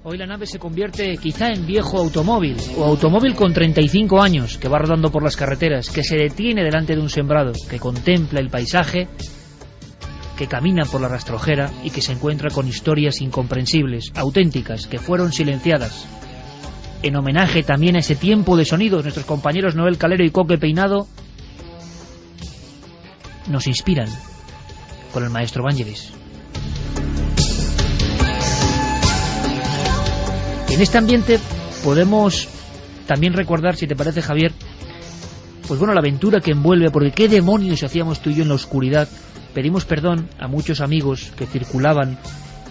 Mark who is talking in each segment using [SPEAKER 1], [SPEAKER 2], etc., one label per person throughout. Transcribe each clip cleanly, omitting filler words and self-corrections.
[SPEAKER 1] Hoy la nave se convierte quizá en viejo automóvil, o automóvil con 35 años, que va rodando por las carreteras, que se detiene delante de un sembrado, que contempla el paisaje, que camina por la rastrojera y que se encuentra con historias incomprensibles, auténticas, que fueron silenciadas. En homenaje también a ese tiempo de sonidos, nuestros compañeros Noel Calero y Coque Peinado nos inspiran con el maestro Vangelis. En este ambiente podemos también recordar, si te parece, Javier, pues bueno, la aventura que envuelve, porque qué demonios hacíamos tú y yo en la oscuridad. Pedimos perdón a muchos amigos que circulaban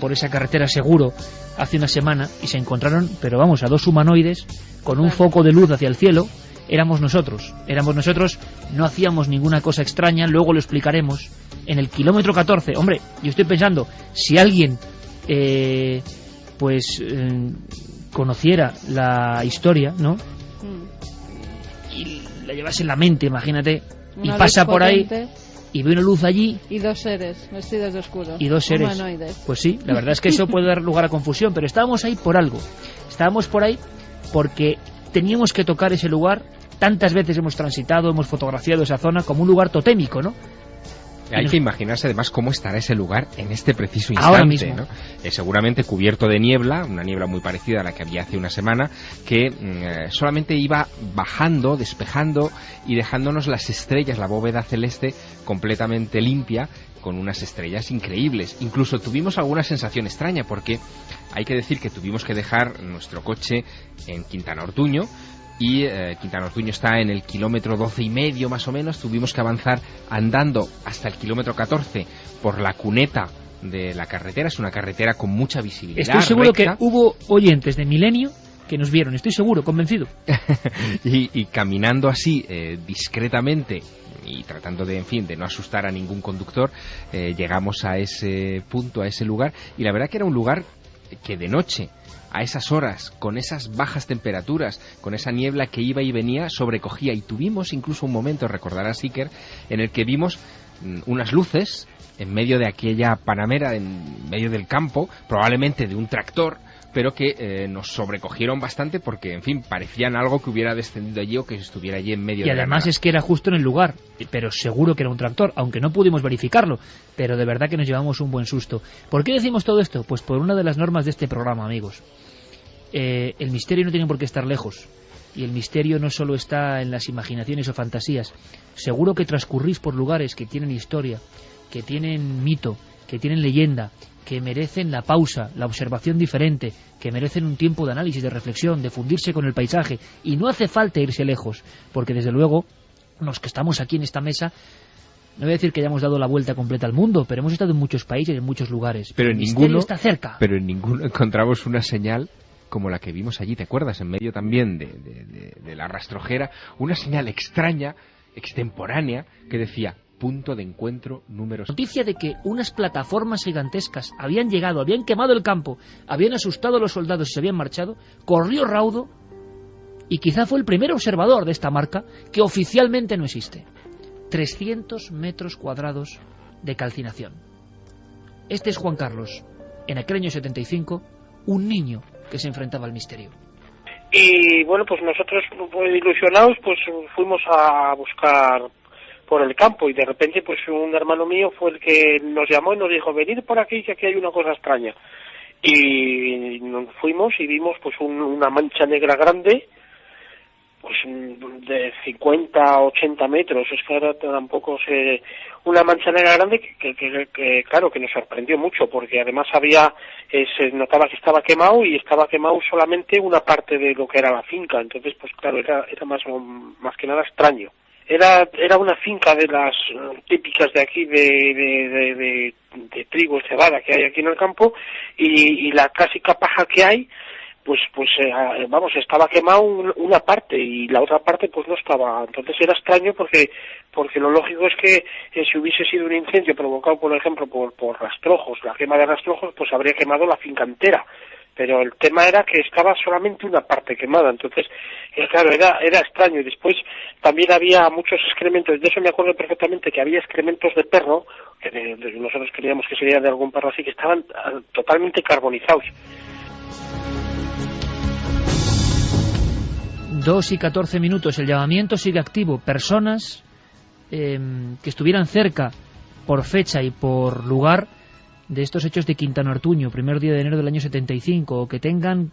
[SPEAKER 1] por esa carretera seguro hace una semana y se encontraron, pero vamos, a dos humanoides con un foco de luz hacia el cielo. Éramos nosotros, no hacíamos ninguna cosa extraña, luego lo explicaremos. En el kilómetro 14, hombre, yo estoy pensando, si alguien conociera la historia, ¿no? Y la llevase en la mente, imagínate, una y pasa por ahí y ve una luz allí
[SPEAKER 2] y dos seres vestidos de oscuro
[SPEAKER 1] y dos seres
[SPEAKER 2] humanoides.
[SPEAKER 1] Pues sí, la verdad es que eso puede dar lugar a confusión, pero estábamos ahí por algo. Estábamos por ahí porque teníamos que tocar ese lugar. Tantas veces hemos transitado, hemos fotografiado esa zona como un lugar totémico, ¿no?
[SPEAKER 3] Hay que imaginarse además cómo estará ese lugar en este preciso instante,
[SPEAKER 1] ahora mismo,
[SPEAKER 3] ¿no? Seguramente cubierto de niebla, una niebla muy parecida a la que había hace una semana, que solamente iba bajando, despejando y dejándonos las estrellas, la bóveda celeste completamente limpia, con unas estrellas increíbles. Incluso tuvimos alguna sensación extraña, porque hay que decir que tuvimos que dejar nuestro coche en Quintana Ortuño, y Quintana Ortuño está en el kilómetro 12,5 más o menos. Tuvimos que avanzar andando hasta el kilómetro 14 por la cuneta de la carretera. Es una carretera con mucha visibilidad.
[SPEAKER 1] Estoy seguro
[SPEAKER 3] recta.
[SPEAKER 1] Que hubo oyentes de Milenio que nos vieron, estoy seguro, convencido.
[SPEAKER 3] y caminando así discretamente y tratando de, en fin, de no asustar a ningún conductor, llegamos a ese punto, a ese lugar, y la verdad que era un lugar que de noche, a esas horas, con esas bajas temperaturas, con esa niebla que iba y venía, sobrecogía. Y tuvimos incluso un momento, recordarás, Iker, en el que vimos unas luces en medio de aquella panamera, en medio del campo, probablemente de un tractor, pero que nos sobrecogieron bastante porque, en fin, parecían algo que hubiera descendido allí o que estuviera allí en medio de la nada.
[SPEAKER 1] Y además es que era justo en el lugar, pero seguro que era un tractor, aunque no pudimos verificarlo, pero de verdad que nos llevamos un buen susto. ¿Por qué decimos todo esto? Pues por una de las normas de este programa, amigos. El misterio no tiene por qué estar lejos, y el misterio no solo está en las imaginaciones o fantasías. Seguro que transcurrís por lugares que tienen historia, que tienen mito, que tienen leyenda, que merecen la pausa, la observación diferente, que merecen un tiempo de análisis, de reflexión, de fundirse con el paisaje. Y no hace falta irse lejos, porque desde luego los que estamos aquí en esta mesa, no voy a decir que hayamos dado la vuelta completa al mundo, pero hemos estado en muchos países, en muchos lugares.
[SPEAKER 3] Pero
[SPEAKER 1] el misterio está cerca.
[SPEAKER 3] Pero en ninguno encontramos una señal como la que vimos allí, ¿te acuerdas? En medio también de la rastrojera, una señal extraña, extemporánea, que decía: punto de encuentro número 6.
[SPEAKER 1] Noticia de que unas plataformas gigantescas habían llegado, habían quemado el campo, habían asustado a los soldados y se habían marchado. Corrió raudo y quizá fue el primer observador de esta marca, que oficialmente no existe. 300 metros cuadrados de calcinación. Este es Juan Carlos, en aquel año 75, un niño que se enfrentaba al misterio.
[SPEAKER 4] Y bueno, pues nosotros, ilusionados, pues fuimos a buscar por el campo, y de repente pues un hermano mío fue el que nos llamó y nos dijo: venid por aquí, que aquí hay una cosa extraña. Y nos fuimos y vimos pues una mancha negra grande, pues de 50 a 80 metros. Es que ahora tampoco sé, una mancha negra grande que claro, que nos sorprendió mucho, porque además se notaba que estaba quemado, y estaba quemado solamente una parte de lo que era la finca. Entonces pues claro, era más que nada extraño. Era una finca de las típicas de aquí, de trigo, cebada, que hay aquí en el campo, y la clásica paja que hay, pues estaba quemado una parte, y la otra parte pues no estaba. Entonces era extraño, porque lo lógico es que si hubiese sido un incendio provocado, por ejemplo, por rastrojos, la quema de rastrojos, pues habría quemado la finca entera. Pero el tema era que estaba solamente una parte quemada. Entonces, claro, era extraño. Y después también había muchos excrementos. De eso me acuerdo perfectamente, que había excrementos de perro, que nosotros creíamos que sería de algún perro así, que estaban totalmente carbonizados.
[SPEAKER 1] 2:14, el llamamiento sigue activo. Personas que estuvieran cerca por fecha y por lugar de estos hechos de Quintana Ortuño, primer día de enero del año 75, o que tengan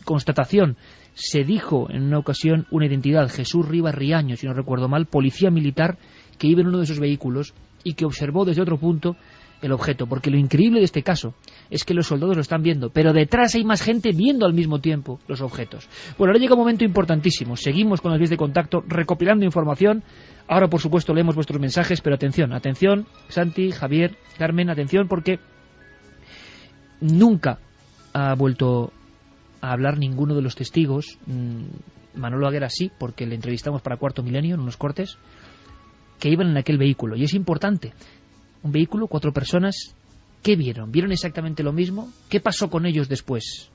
[SPEAKER 1] constatación. Se dijo en una ocasión una identidad, Jesús Rivas Riaño, si no recuerdo mal, policía militar que iba en uno de esos vehículos y que observó desde otro punto el objeto, porque lo increíble de este caso es que los soldados lo están viendo, pero detrás hay más gente viendo al mismo tiempo los objetos. Bueno, ahora llega un momento importantísimo. Seguimos con las vías de contacto, recopilando información. Ahora, por supuesto, leemos vuestros mensajes, pero atención, Santi, Javier, Carmen, atención, porque nunca ha vuelto a hablar ninguno de los testigos. Manolo Aguera sí, porque le entrevistamos para Cuarto Milenio en unos cortes, que iban en aquel vehículo, y es importante. Un vehículo, 4 personas. ¿Qué vieron? ¿Vieron exactamente lo mismo? ¿Qué pasó con ellos después?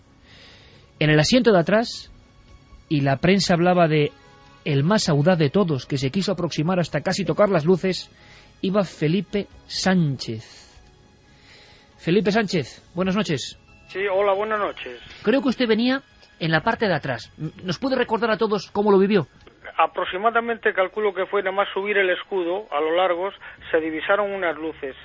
[SPEAKER 1] En el asiento de atrás, y la prensa hablaba de el más audaz de todos, que se quiso aproximar hasta casi tocar las luces, iba Felipe Sánchez. Felipe Sánchez, buenas noches.
[SPEAKER 5] Sí, hola, buenas noches.
[SPEAKER 1] Creo que usted venía en la parte de atrás. ¿Nos puede recordar a todos cómo lo vivió?
[SPEAKER 5] Aproximadamente calculo que fue nada más subir el escudo a lo largo, se divisaron unas luces.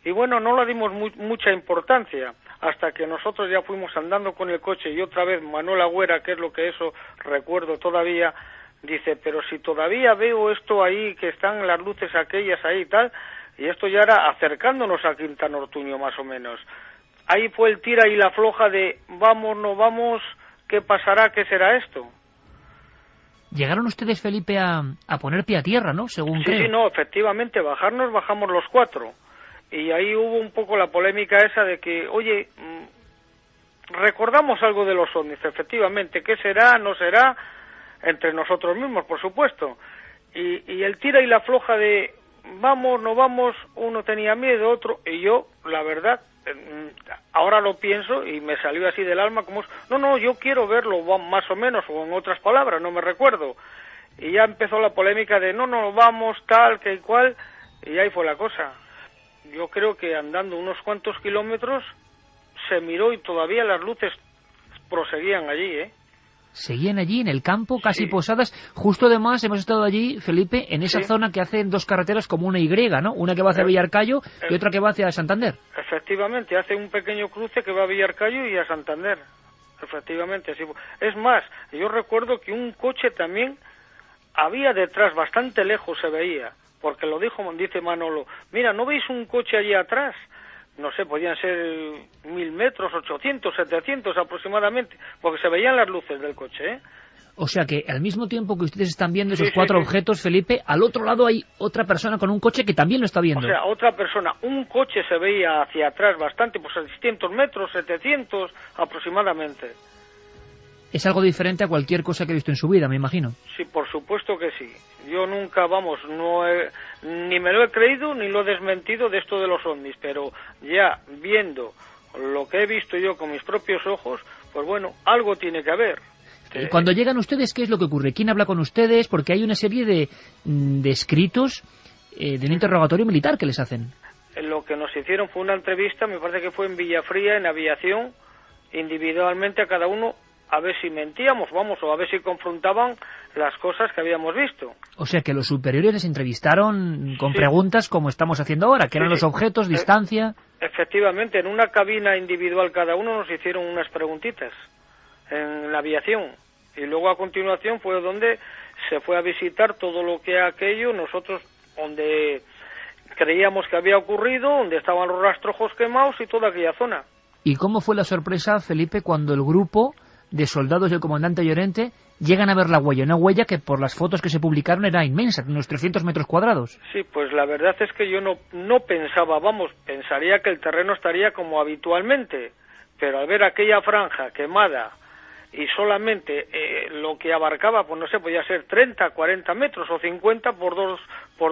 [SPEAKER 5] Y bueno, no le dimos mucha importancia, hasta que nosotros ya fuimos andando con el coche y otra vez Manuel Agüera, que es lo que eso recuerdo todavía, dice, pero si todavía veo esto ahí, que están las luces aquellas ahí y tal, y esto ya era acercándonos a Quintana Ortuño más o menos. Ahí fue el tira y la floja de vamos, no vamos, ¿qué pasará? ¿Qué será esto?
[SPEAKER 1] Llegaron ustedes, Felipe, a poner pie a tierra, ¿no? Según creo.
[SPEAKER 5] Sí, no, efectivamente, bajamos los 4. Y ahí hubo un poco la polémica esa de que, oye, recordamos algo de los ovnis, efectivamente, ¿qué será, no será? Entre nosotros mismos, por supuesto. Y el tira y la floja de vamos, no vamos, uno tenía miedo, otro, y yo, la verdad, ahora lo pienso y me salió así del alma como, no, yo quiero verlo, más o menos, o en otras palabras, no me recuerdo. Y ya empezó la polémica de no, vamos, tal, que cual, y ahí fue la cosa. Yo creo que andando unos cuantos kilómetros se miró y todavía las luces proseguían allí, ¿eh?
[SPEAKER 1] Seguían allí en el campo, casi
[SPEAKER 5] Sí.
[SPEAKER 1] posadas. Justo además hemos estado allí, Felipe, en esa
[SPEAKER 5] Sí.
[SPEAKER 1] zona que hacen 2 carreteras como una Y, ¿no? Una que va hacia Villarcayo y otra que va hacia Santander.
[SPEAKER 5] Efectivamente, hace un pequeño cruce que va a Villarcayo y a Santander. Efectivamente, así. Es más, yo recuerdo que un coche también había detrás, bastante lejos se veía, porque dice Manolo, mira, ¿no veis un coche allí atrás? No sé, podían ser 1000 metros, 800, 700 aproximadamente, porque se veían las luces del coche, ¿eh?
[SPEAKER 1] O sea que al mismo tiempo que ustedes están viendo esos
[SPEAKER 5] Sí,
[SPEAKER 1] 4
[SPEAKER 5] sí.
[SPEAKER 1] objetos, Felipe, al otro lado hay otra persona con un coche que también lo está viendo.
[SPEAKER 5] O sea, otra persona, un coche se veía hacia atrás bastante, pues a 600 metros, 700 aproximadamente.
[SPEAKER 1] Es algo diferente a cualquier cosa que he visto en su vida, me imagino.
[SPEAKER 5] Sí, por supuesto que sí. Yo nunca, ni me lo he creído ni lo he desmentido de esto de los ovnis, pero ya viendo lo que he visto yo con mis propios ojos, pues bueno, algo tiene que haber.
[SPEAKER 1] Y cuando llegan ustedes, ¿qué es lo que ocurre? ¿Quién habla con ustedes? Porque hay una serie de escritos de un interrogatorio militar que les hacen.
[SPEAKER 5] Lo que nos hicieron fue una entrevista, me parece que fue en Villafría, en aviación, individualmente a cada uno, a ver si mentíamos, o a ver si confrontaban las cosas que habíamos visto.
[SPEAKER 1] O sea que los superiores les entrevistaron con
[SPEAKER 5] Sí.
[SPEAKER 1] preguntas como estamos haciendo ahora, que eran
[SPEAKER 5] Sí,
[SPEAKER 1] los
[SPEAKER 5] sí.
[SPEAKER 1] objetos, distancia...
[SPEAKER 5] Efectivamente, en una cabina individual cada uno nos hicieron unas preguntitas en la aviación. Y luego a continuación fue donde se fue a visitar todo lo que aquello, nosotros donde creíamos que había ocurrido, donde estaban los rastrojos quemados y toda aquella zona.
[SPEAKER 1] ¿Y cómo fue la sorpresa, Felipe, cuando el grupo de soldados del comandante Llorente llegan a ver la huella? Una huella que por las fotos que se publicaron era inmensa, unos 300 metros cuadrados.
[SPEAKER 5] Sí, pues la verdad es que yo no pensaba, pensaría que el terreno estaría como habitualmente, pero al ver aquella franja quemada y solamente lo que abarcaba, pues no sé, podía ser 30, 40 metros o 50 por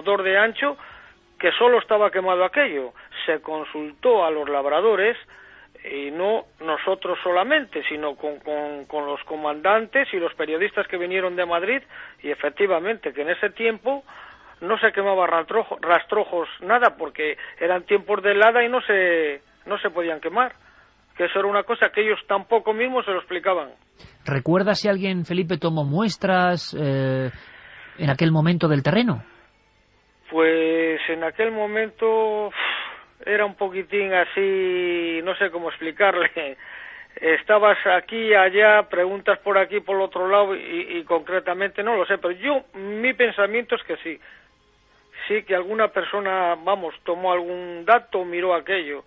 [SPEAKER 5] dos de ancho, que solo estaba quemado aquello. Se consultó a los labradores, y no nosotros solamente, sino con los comandantes y los periodistas que vinieron de Madrid, y efectivamente que en ese tiempo no se quemaba rastrojos nada, porque eran tiempos de helada y no se podían quemar, que eso era una cosa que ellos tampoco mismos se lo explicaban.
[SPEAKER 1] ¿Recuerdas si alguien, Felipe, tomó muestras en aquel momento del terreno?
[SPEAKER 5] Pues en aquel momento era un poquitín así, no sé cómo explicarle. Estabas aquí, allá, preguntas por aquí, por el otro lado, y concretamente no lo sé, pero mi pensamiento es que sí. Sí, que alguna persona, tomó algún dato, miró aquello.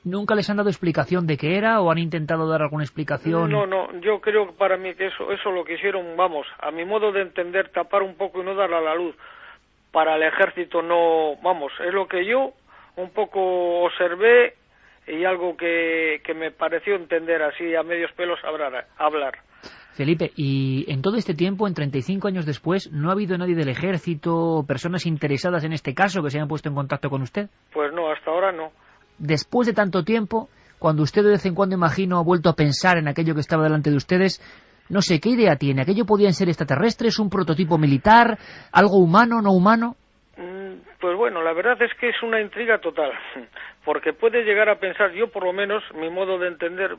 [SPEAKER 1] ¿Nunca les han dado explicación de qué era o han intentado dar alguna explicación?
[SPEAKER 5] No, yo creo que para mí que eso lo que hicieron, a mi modo de entender, tapar un poco y no darle a la luz. Para el ejército no, es lo que yo un poco observé y algo que me pareció entender así a medios pelos hablar.
[SPEAKER 1] Felipe, y en todo este tiempo, en 35 años después, ¿no ha habido nadie del ejército, personas interesadas en este caso que se hayan puesto en contacto con usted?
[SPEAKER 5] Pues no, hasta ahora no.
[SPEAKER 1] Después de tanto tiempo, cuando usted de vez en cuando, imagino, ha vuelto a pensar en aquello que estaba delante de ustedes, no sé, ¿qué idea tiene? ¿Aquello podían ser extraterrestres, un prototipo militar, algo humano, no humano?
[SPEAKER 5] Pues bueno, la verdad es que es una intriga total, porque puedes llegar a pensar, yo por lo menos, mi modo de entender,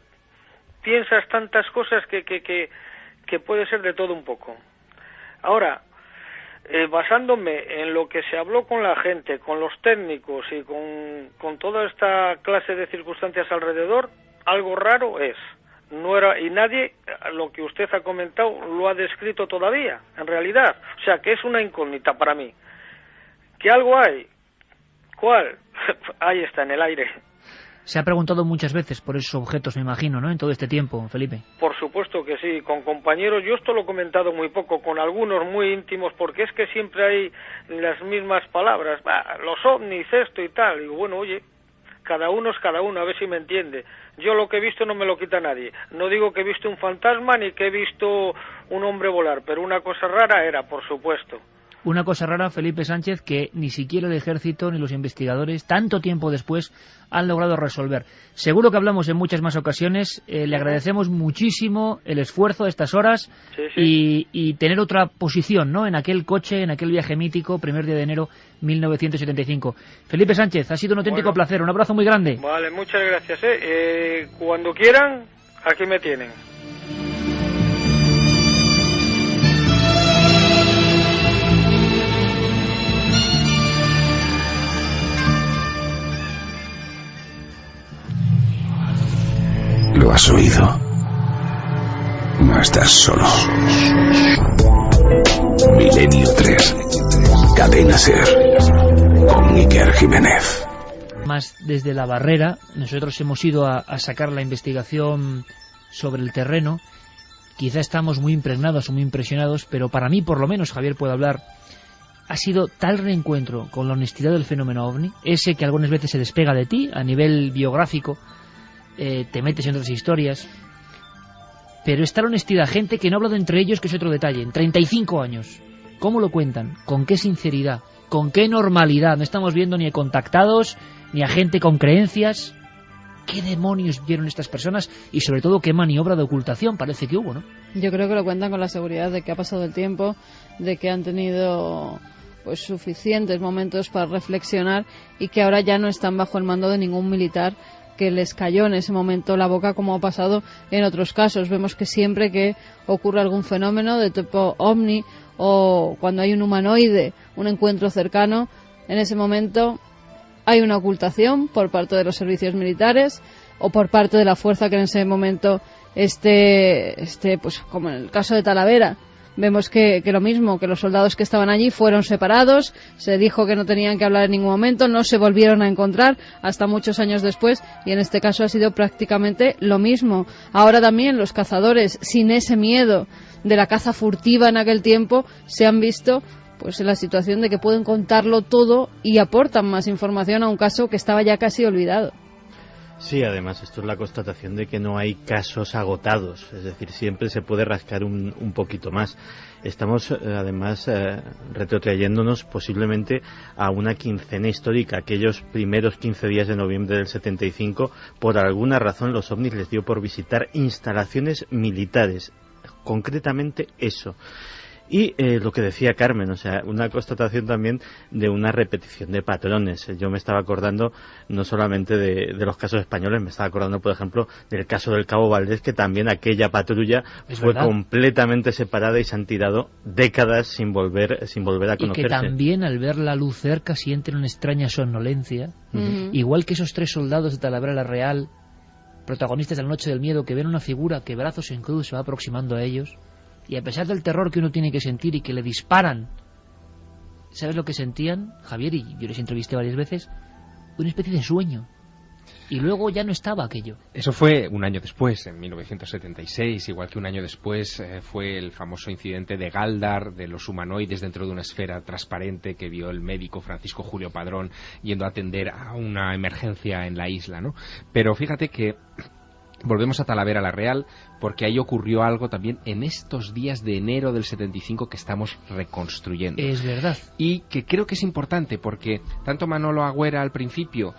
[SPEAKER 5] piensas tantas cosas que puede ser de todo un poco. Ahora, basándome en lo que se habló con la gente, con los técnicos y con toda esta clase de circunstancias alrededor, algo raro es. No era, y nadie, lo que usted ha comentado, lo ha descrito todavía, en realidad. O sea, que es una incógnita para mí. ¿Que algo hay? ¿Cuál? Ahí está, en el aire.
[SPEAKER 1] Se ha preguntado muchas veces por esos objetos, me imagino, ¿no?, en todo este tiempo, Felipe.
[SPEAKER 5] Por supuesto que sí, con compañeros, yo esto lo he comentado muy poco, con algunos muy íntimos, porque es que siempre hay las mismas palabras, los ovnis, esto y tal, y bueno, oye, cada uno es cada uno, a ver si me entiende. Yo lo que he visto no me lo quita nadie, no digo que he visto un fantasma ni que he visto un hombre volar, pero una cosa rara era, por supuesto.
[SPEAKER 1] Una cosa rara, Felipe Sánchez, que ni siquiera el ejército ni los investigadores, tanto tiempo después, han logrado resolver. Seguro que hablamos en muchas más ocasiones. Le agradecemos muchísimo el esfuerzo de estas horas.
[SPEAKER 5] Sí.
[SPEAKER 1] Y tener otra posición, ¿no?, en aquel coche, en aquel viaje mítico, 1 de enero 1975. Felipe Sánchez, ha sido un auténtico placer. Un abrazo muy grande.
[SPEAKER 5] Vale, muchas gracias. Cuando quieran, aquí me tienen.
[SPEAKER 6] Lo has oído. No estás solo. Milenio 3. Cadena SER. Con Iker Jiménez.
[SPEAKER 1] Más desde la barrera, nosotros hemos ido a sacar la investigación sobre el terreno. Quizá estamos muy impregnados o muy impresionados, pero para mí, por lo menos, Javier puede hablar, ha sido tal reencuentro con la honestidad del fenómeno OVNI, ese que algunas veces se despega de ti a nivel biográfico, te metes en otras historias, pero es tal honestidad, gente que no ha hablado entre ellos, que es otro detalle, en 35 años, ¿cómo lo cuentan? ¿Con qué sinceridad? ¿Con qué normalidad? No estamos viendo ni a contactados, ni a gente con creencias. ¿Qué demonios vieron estas personas? Y sobre todo, ¿qué maniobra de ocultación parece que hubo, no?
[SPEAKER 2] Yo creo que lo cuentan con la seguridad de que ha pasado el tiempo, de que han tenido pues suficientes momentos para reflexionar y que ahora ya no están bajo el mando de ningún militar que les cayó en ese momento la boca, como ha pasado en otros casos. Vemos que siempre que ocurre algún fenómeno de tipo ovni o cuando hay un humanoide, un encuentro cercano, en ese momento hay una ocultación por parte de los servicios militares o por parte de la fuerza que en ese momento esté pues como en el caso de Talavera. Vemos que lo mismo, que los soldados que estaban allí fueron separados, se dijo que no tenían que hablar en ningún momento, no se volvieron a encontrar hasta muchos años después, y en este caso ha sido prácticamente lo mismo. Ahora también los cazadores, sin ese miedo de la caza furtiva en aquel tiempo, se han visto pues en la situación de que pueden contarlo todo y aportan más información a un caso que estaba ya casi olvidado.
[SPEAKER 7] Sí, además esto es la constatación de que no hay casos agotados, es decir, siempre se puede rascar un poquito más. Estamos además retrotrayéndonos posiblemente a una quincena histórica. Aquellos primeros 15 días de noviembre del 75, por alguna razón los ovnis les dio por visitar instalaciones militares, concretamente eso. Y lo que decía Carmen, o sea, una constatación también de una repetición de patrones. Yo me estaba acordando no solamente de los casos españoles, me estaba acordando, por ejemplo, del caso del Cabo Valdés, que también aquella patrulla fue completamente separada y se han tirado décadas sin volver a conocerse.
[SPEAKER 1] Y que también al ver la luz cerca sienten una extraña somnolencia, igual que esos 3 soldados de Talavera la Real, protagonistas de la Noche del Miedo, que ven una figura que brazos en cruz se va aproximando a ellos, y a pesar del terror que uno tiene que sentir y que le disparan, ¿sabes lo que sentían, Javier? Y yo les entrevisté varias veces, una especie de sueño. Y luego ya no estaba aquello.
[SPEAKER 3] Eso fue un año después, en 1976, igual que un año después fue el famoso incidente de Galdar, de los humanoides dentro de una esfera transparente que vio el médico Francisco Julio Padrón yendo a atender a una emergencia en la isla, ¿no? Pero fíjate que volvemos a Talavera la Real, porque ahí ocurrió algo también en estos días de enero del 75 que estamos reconstruyendo.
[SPEAKER 1] Es verdad.
[SPEAKER 3] Y que creo que es importante, porque tanto Manolo Agüera al principio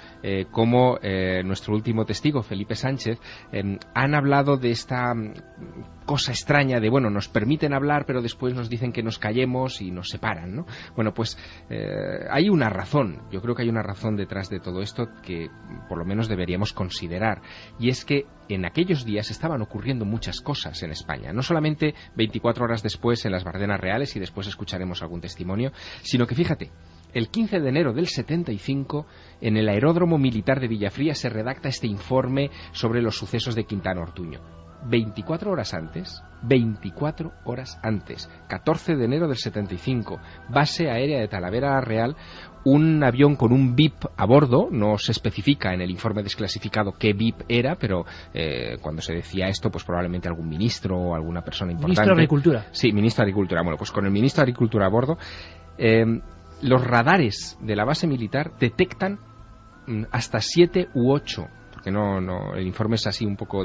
[SPEAKER 3] como nuestro último testigo, Felipe Sánchez, han hablado de esta cosa extraña de, bueno, nos permiten hablar, pero después nos dicen que nos callemos y nos separan, ¿no? Bueno, pues hay una razón, yo creo que hay una razón detrás de todo esto que por lo menos deberíamos considerar, y es que en aquellos días estaban ocurriendo muchas cosas en España, no solamente 24 horas después en las Bardenas Reales, y después escucharemos algún testimonio, sino que fíjate, el 15 de enero del 75, en el aeródromo militar de Villafría se redacta este informe sobre los sucesos de Quintana Ortuño. 24 horas antes, 14 de enero del 75, base aérea de Talavera Real, un avión con un VIP a bordo, no se especifica en el informe desclasificado qué VIP era, pero cuando se decía esto, pues probablemente algún ministro o alguna persona importante.
[SPEAKER 1] Ministro de Agricultura.
[SPEAKER 3] Sí, ministro de Agricultura. Bueno, pues con el ministro de Agricultura a bordo, los radares de la base militar detectan hasta 7 u 8, porque no, el informe es así un poco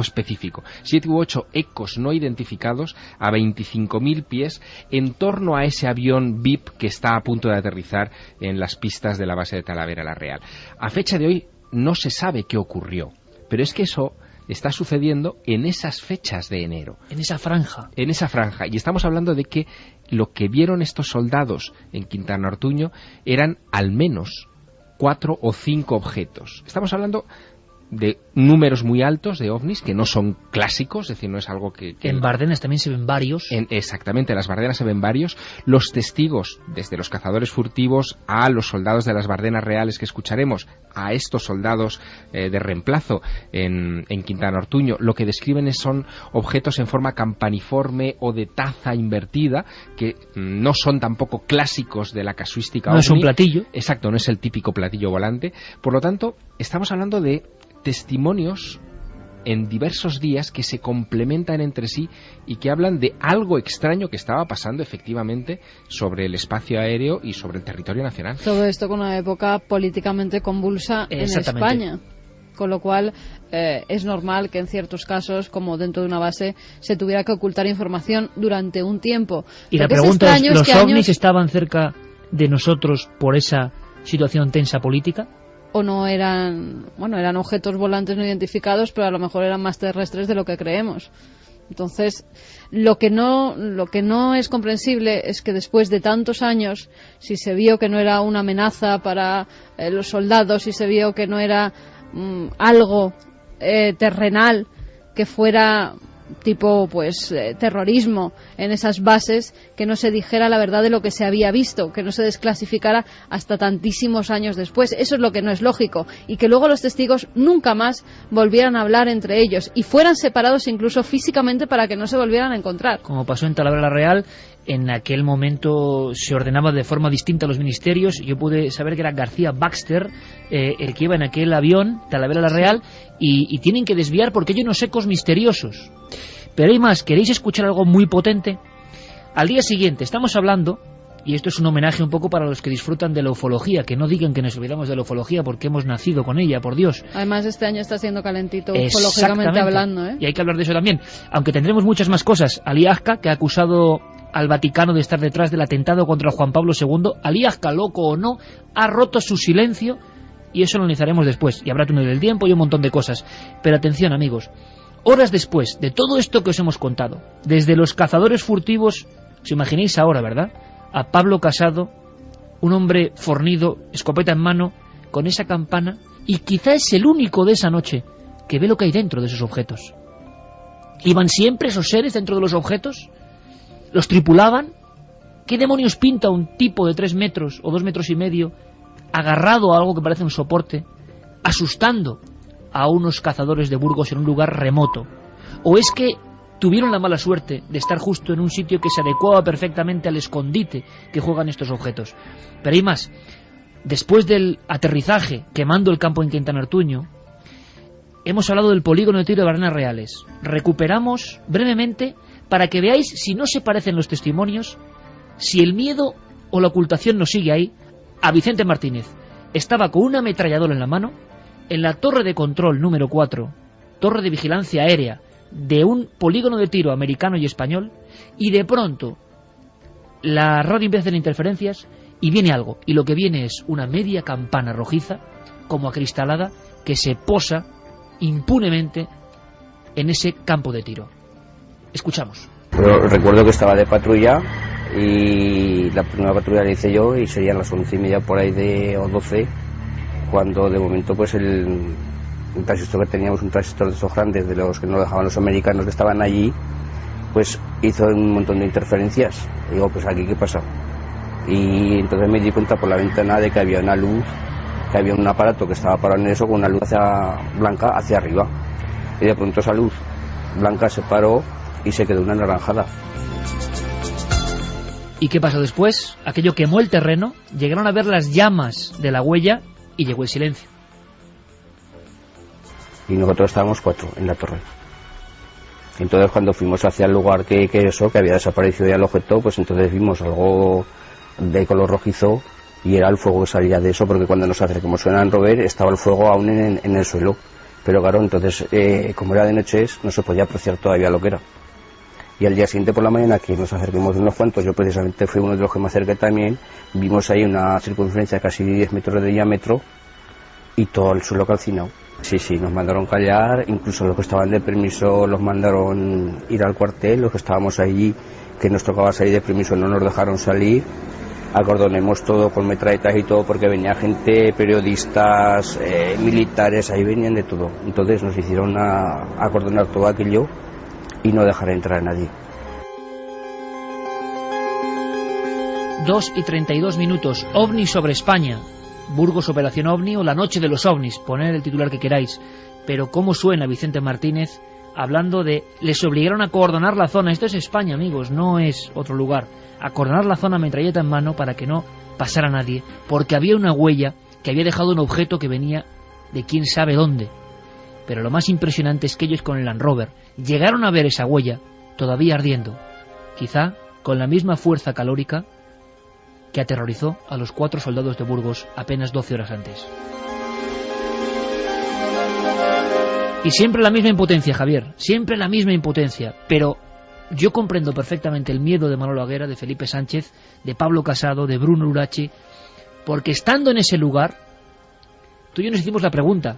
[SPEAKER 3] específico, 7 u 8 ecos no identificados a 25.000 pies en torno a ese avión VIP que está a punto de aterrizar en las pistas de la base de Talavera la Real. A fecha de hoy no se sabe qué ocurrió, pero es que eso está sucediendo en esas fechas de enero.
[SPEAKER 1] En esa franja.
[SPEAKER 3] En esa franja. Y estamos hablando de que lo que vieron estos soldados en Quintana Ortuño eran al menos 4 o 5 objetos. Estamos hablando de números muy altos de ovnis que no son clásicos, es decir, no es algo que
[SPEAKER 1] en Bardenas también se ven varios.
[SPEAKER 3] Exactamente, en las Bardenas se ven varios. Los testigos, desde los cazadores furtivos a los soldados de las Bardenas Reales que escucharemos, a estos soldados de reemplazo en Quintana Ortuño, lo que describen son objetos en forma campaniforme o de taza invertida, que no son tampoco clásicos de la casuística ovni.
[SPEAKER 1] No es un platillo.
[SPEAKER 3] Exacto, no es el típico platillo volante. Por lo tanto, estamos hablando de testimonios en diversos días que se complementan entre sí y que hablan de algo extraño que estaba pasando efectivamente sobre el espacio aéreo y sobre el territorio nacional.
[SPEAKER 2] Todo esto con una época políticamente convulsa en España, con lo cual es normal que en ciertos casos, como dentro de una base, se tuviera que ocultar información durante un tiempo.
[SPEAKER 1] Y la pregunta es, ¿los ovnis estaban cerca de nosotros por esa situación tensa política?
[SPEAKER 2] O no eran objetos volantes no identificados, pero a lo mejor eran más terrestres de lo que creemos. Entonces, lo que no es comprensible es que después de tantos años, si se vio que no era una amenaza para los soldados, si se vio que no era algo terrenal, que fuera tipo terrorismo en esas bases, que no se dijera la verdad de lo que se había visto, que no se desclasificara hasta tantísimos años después. Eso es lo que no es lógico, y que luego los testigos nunca más volvieran a hablar entre ellos y fueran separados incluso físicamente para que no se volvieran a encontrar.
[SPEAKER 1] Como pasó en Talavera la Real, en aquel momento se ordenaba de forma distinta a los ministerios. Yo pude saber que era García Baxter el que iba en aquel avión, Talavera la Real, y tienen que desviar porque hay unos ecos misteriosos. Pero hay más, ¿queréis escuchar algo muy potente? Al día siguiente estamos hablando, y esto es un homenaje un poco para los que disfrutan de la ufología, que no digan que nos olvidamos de la ufología porque hemos nacido con ella, por Dios.
[SPEAKER 2] Además, este año está siendo calentito ufológicamente hablando, ¿eh?
[SPEAKER 1] Y hay que hablar de eso también, aunque tendremos muchas más cosas. Ali Azca, que ha acusado al Vaticano de estar detrás del atentado contra Juan Pablo II. Ali Azca, loco o no, ha roto su silencio, y eso lo analizaremos después, y habrá túnel del tiempo y un montón de cosas. Pero atención, amigos, horas después de todo esto que os hemos contado, desde los cazadores furtivos Os imagináis ahora, ¿verdad? A Pablo Casado, un hombre fornido, escopeta en mano, con esa campana, y quizá es el único de esa noche que ve lo que hay dentro de esos objetos. ¿Iban siempre esos seres dentro de los objetos? ¿Los tripulaban? ¿Qué demonios pinta un tipo de 3 metros o 2 metros y medio agarrado a algo que parece un soporte, asustando a unos cazadores de Burgos en un lugar remoto? ¿O es que tuvieron la mala suerte de estar justo en un sitio que se adecuaba perfectamente al escondite que juegan estos objetos? Pero hay más. Después del aterrizaje quemando el campo en Quintana Ortuño, hemos hablado del polígono de tiro de Baranas Reales. Recuperamos brevemente para que veáis si no se parecen los testimonios, si el miedo o la ocultación nos sigue ahí. A Vicente Martínez estaba con una ametralladora en la mano en la torre de control número 4, torre de vigilancia aérea de un polígono de tiro americano y español, y de pronto la radio empieza a hacer interferencias y viene algo, y lo que viene es una media campana rojiza como acristalada que se posa impunemente en ese campo de tiro. Escuchamos.
[SPEAKER 8] Pero recuerdo que estaba de patrulla y la primera patrulla la hice yo y serían las 11:30 por ahí o 12, cuando de momento pues el transistor que teníamos, un transistor de esos grandes, de los que nos dejaban los americanos que estaban allí, pues hizo un montón de interferencias. Y digo, pues aquí qué pasa. Y entonces me di cuenta por la ventana de que había una luz, que había un aparato que estaba parado en eso con una luz blanca hacia arriba. Y de pronto esa luz blanca se paró y se quedó una anaranjada.
[SPEAKER 1] ¿Y qué pasó después? Aquello quemó el terreno, llegaron a ver las llamas de la huella y llegó el silencio.
[SPEAKER 8] Y nosotros estábamos 4 en la torre. Entonces cuando fuimos hacia el lugar que había desaparecido ya el objeto, pues entonces vimos algo de color rojizo y era el fuego que salía de eso, porque cuando nos acercamos a Land Rover estaba el fuego aún en el suelo. Pero claro, entonces como era de noche no se podía apreciar todavía lo que era. Y al día siguiente por la mañana, que nos acerquemos unos cuantos, yo precisamente fui uno de los que me acerqué también, vimos ahí una circunferencia de casi 10 metros de diámetro y todo el suelo calcinado. Sí, nos mandaron callar, incluso los que estaban de permiso los mandaron ir al cuartel, los que estábamos allí, que nos tocaba salir de permiso, no nos dejaron salir. Acordonemos todo con metralletas y todo, porque venía gente, periodistas, militares, ahí venían de todo. Entonces nos hicieron acordonar todo aquello y no dejar entrar a nadie.
[SPEAKER 1] 2:32, OVNI sobre España. Burgos Operación OVNI o La Noche de los OVNIs, poned el titular que queráis. Pero cómo suena Vicente Martínez hablando de les obligaron a acordonar la zona. Esto es España, amigos, no es otro lugar. Acordonar la zona, metralleta en mano, para que no pasara nadie, porque había una huella que había dejado un objeto que venía de quién sabe dónde. Pero lo más impresionante es que ellos con el Land Rover llegaron a ver esa huella todavía ardiendo, quizá con la misma fuerza calórica que aterrorizó a los 4 soldados de Burgos apenas 12 horas antes. Y siempre la misma impotencia, Javier, siempre la misma impotencia, pero yo comprendo perfectamente el miedo de Manolo Aguera, de Felipe Sánchez, de Pablo Casado, de Bruno Urachi, porque estando en ese lugar, tú y yo nos hicimos la pregunta.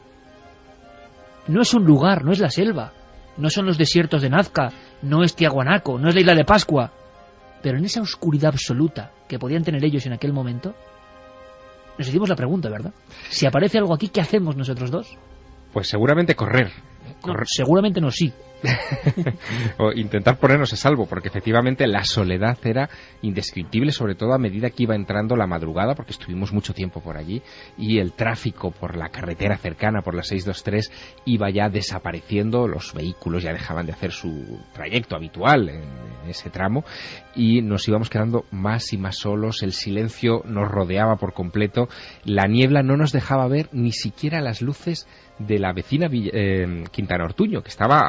[SPEAKER 1] No es un lugar, no es la selva, no son los desiertos de Nazca, no es Tiahuanaco, no es la isla de Pascua, pero en esa oscuridad absoluta que podían tener ellos en aquel momento, nos hicimos la pregunta, ¿verdad? Si aparece algo aquí, ¿qué hacemos nosotros dos?
[SPEAKER 3] Pues seguramente correr.
[SPEAKER 1] No, seguramente no, sí.
[SPEAKER 3] O intentar ponernos a salvo, porque efectivamente la soledad era indescriptible, sobre todo a medida que iba entrando la madrugada, porque estuvimos mucho tiempo por allí, y el tráfico por la carretera cercana, por la 623, iba ya desapareciendo, los vehículos ya dejaban de hacer su trayecto habitual en ese tramo, y nos íbamos quedando más y más solos, el silencio nos rodeaba por completo, la niebla no nos dejaba ver ni siquiera las luces de la vecina Quintana Ortuño, que estaba